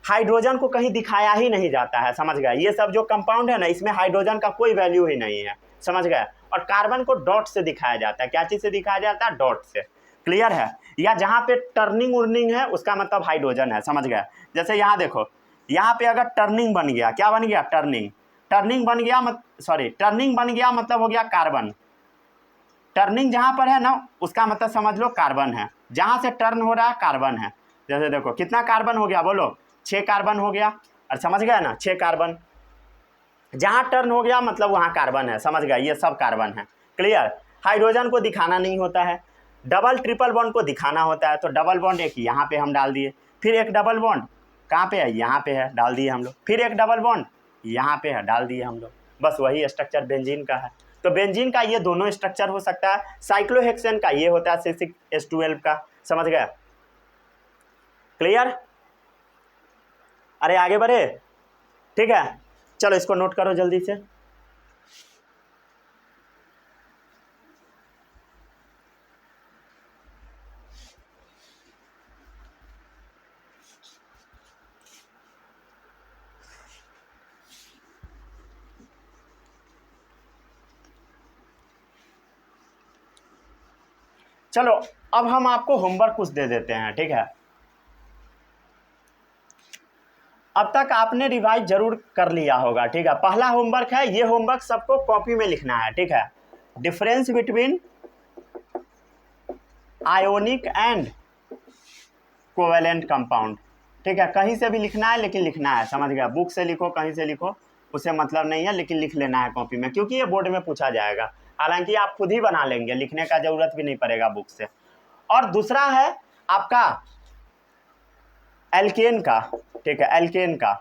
हाइड्रोजन को कहीं दिखाया ही नहीं जाता है, समझ गया। ये सब जो कंपाउंड है ना, इसमें हाइड्रोजन का कोई वैल्यू ही नहीं है, समझ गया। और कार्बन को डॉट से दिखाया जाता है। क्या चीज़ से दिखाया जाता है, डॉट से, क्लियर है। या जहाँ पे टर्निंग उर्निंग है उसका मतलब हाइड्रोजन है, समझ गया। जैसे यहाँ देखो, यहाँ पे अगर टर्निंग बन गया, क्या बन गया, टर्निंग। टर्निंग बन गया टर्निंग बन गया मतलब हो गया कार्बन। टर्निंग जहाँ पर है ना उसका मतलब समझ लो कार्बन है, जहाँ से टर्न हो रहा है कार्बन है। जैसे देखो कितना कार्बन हो गया, बोलो 6 कार्बन हो गया, और समझ गया ना, 6 कार्बन। जहाँ टर्न हो गया मतलब वहाँ कार्बन है, समझ गया, ये सब कार्बन है, क्लियर। हाइड्रोजन को दिखाना नहीं होता है, डबल ट्रिपल बॉन्ड को दिखाना होता है। तो डबल बॉन्ड एक यहाँ पे हम डाल दिए, फिर एक डबल बॉन्ड कहाँ पे है, यहाँ पे है, डाल दिए हम लोग, फिर एक डबल बॉन्ड यहाँ पे है, डाल दिए हम लोग। बस वही स्ट्रक्चर बेंजीन का है। तो बेंजीन का ये दोनों स्ट्रक्चर हो सकता है, साइक्लोहेक्सेन का ये होता है C6H12 का, समझ गया, क्लियर। अरे आगे बढ़े, ठीक है। चलो इसको नोट करो जल्दी से। चलो अब हम आपको होमवर्क कुछ दे देते हैं, ठीक है। अब तक आपने रिवाइज जरूर कर लिया होगा, ठीक है। पहला होमवर्क है, ये होमवर्क सबको कॉपी में लिखना है, ठीक है। Difference between ionic and covalent compound, ठीक है। कहीं से भी लिखना है, लेकिन लिखना है, समझ गया। बुक से लिखो, कहीं से लिखो, उससे मतलब नहीं है, लेकिन लिख लेना है कॉपी में, क्योंकि ये बोर्ड में पूछा जाएगा। हालांकि आप खुद ही बना लेंगे, लिखने का जरूरत भी नहीं पड़ेगा बुक से। और दूसरा है आपका एल्केन का, ठीक है, एल्केन का,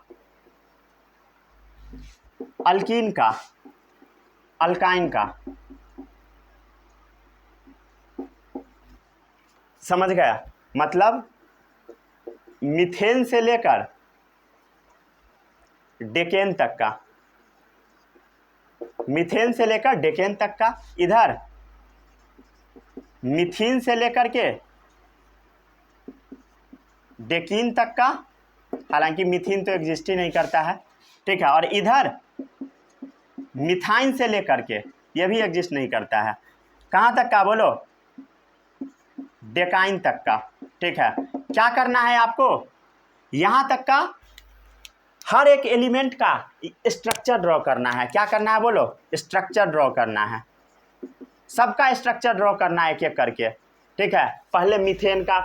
अल्कीन का, अल्काइन का, समझ गया। मतलब मीथेन से लेकर डेकेन तक का, मीथेन से लेकर डेकेन तक का, इधर मीथीन से लेकर के डेकीन तक का, हालांकि मीथीन तो एग्जिस्ट ही नहीं करता है, ठीक है। और इधर मिथाइन से लेकर के, ये भी एग्जिस्ट नहीं करता है, कहाँ तक का बोलो, डेकाइन तक का, ठीक है। क्या करना है आपको, यहाँ तक का हर एक एलिमेंट का स्ट्रक्चर ड्रॉ करना है। क्या करना है बोलो, स्ट्रक्चर ड्रॉ करना है, सबका स्ट्रक्चर ड्रॉ करना है एक एक करके, ठीक है। पहले मीथेन का,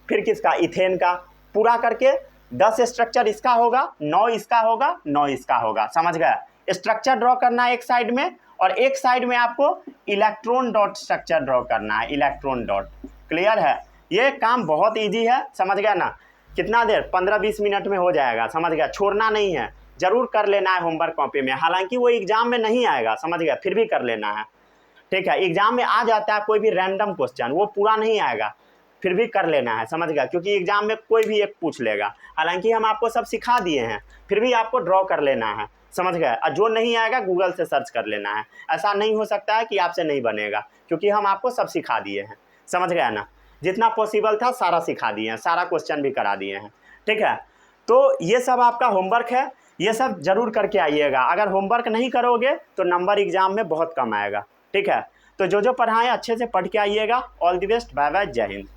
फिर किसका, इथेन का, पूरा करके 10 स्ट्रक्चर इसका होगा, 9 इसका होगा, 9 इसका होगा, समझ गया। स्ट्रक्चर ड्रॉ करना है एक साइड में, और एक साइड में आपको इलेक्ट्रॉन डॉट स्ट्रक्चर ड्रॉ करना है, इलेक्ट्रॉन डॉट। क्लियर है, ये काम बहुत ईजी है, समझ गया ना। कितना देर, 15-20 मिनट में हो जाएगा, समझ गया। छोड़ना नहीं है, जरूर कर लेना है होमवर्क कॉपी में। हालांकि वो एग्जाम में नहीं आएगा, समझ गया, फिर भी कर लेना है, ठीक है। एग्जाम में आ जाता है कोई भी रैंडम क्वेश्चन, वो पूरा नहीं आएगा, फिर भी कर लेना है, समझ गया, क्योंकि एग्जाम में कोई भी एक पूछ लेगा। हालांकि हम आपको सब सिखा दिए हैं, फिर भी आपको ड्रॉ कर लेना है, समझ गए। और जो नहीं आएगा गूगल से सर्च कर लेना है। ऐसा नहीं हो सकता है कि आपसे नहीं बनेगा, क्योंकि हम आपको सब सिखा दिए हैं, समझ गया ना। जितना पॉसिबल था सारा सिखा दिए हैं, सारा क्वेश्चन भी करा दिए हैं, ठीक है। तो ये सब आपका होमवर्क है, ये सब जरूर करके आइएगा। अगर होमवर्क नहीं करोगे तो नंबर एग्जाम में बहुत कम आएगा, ठीक है। तो जो पढ़ाएं अच्छे से पढ़ के आइएगा। All the best, bye bye, जय हिंद।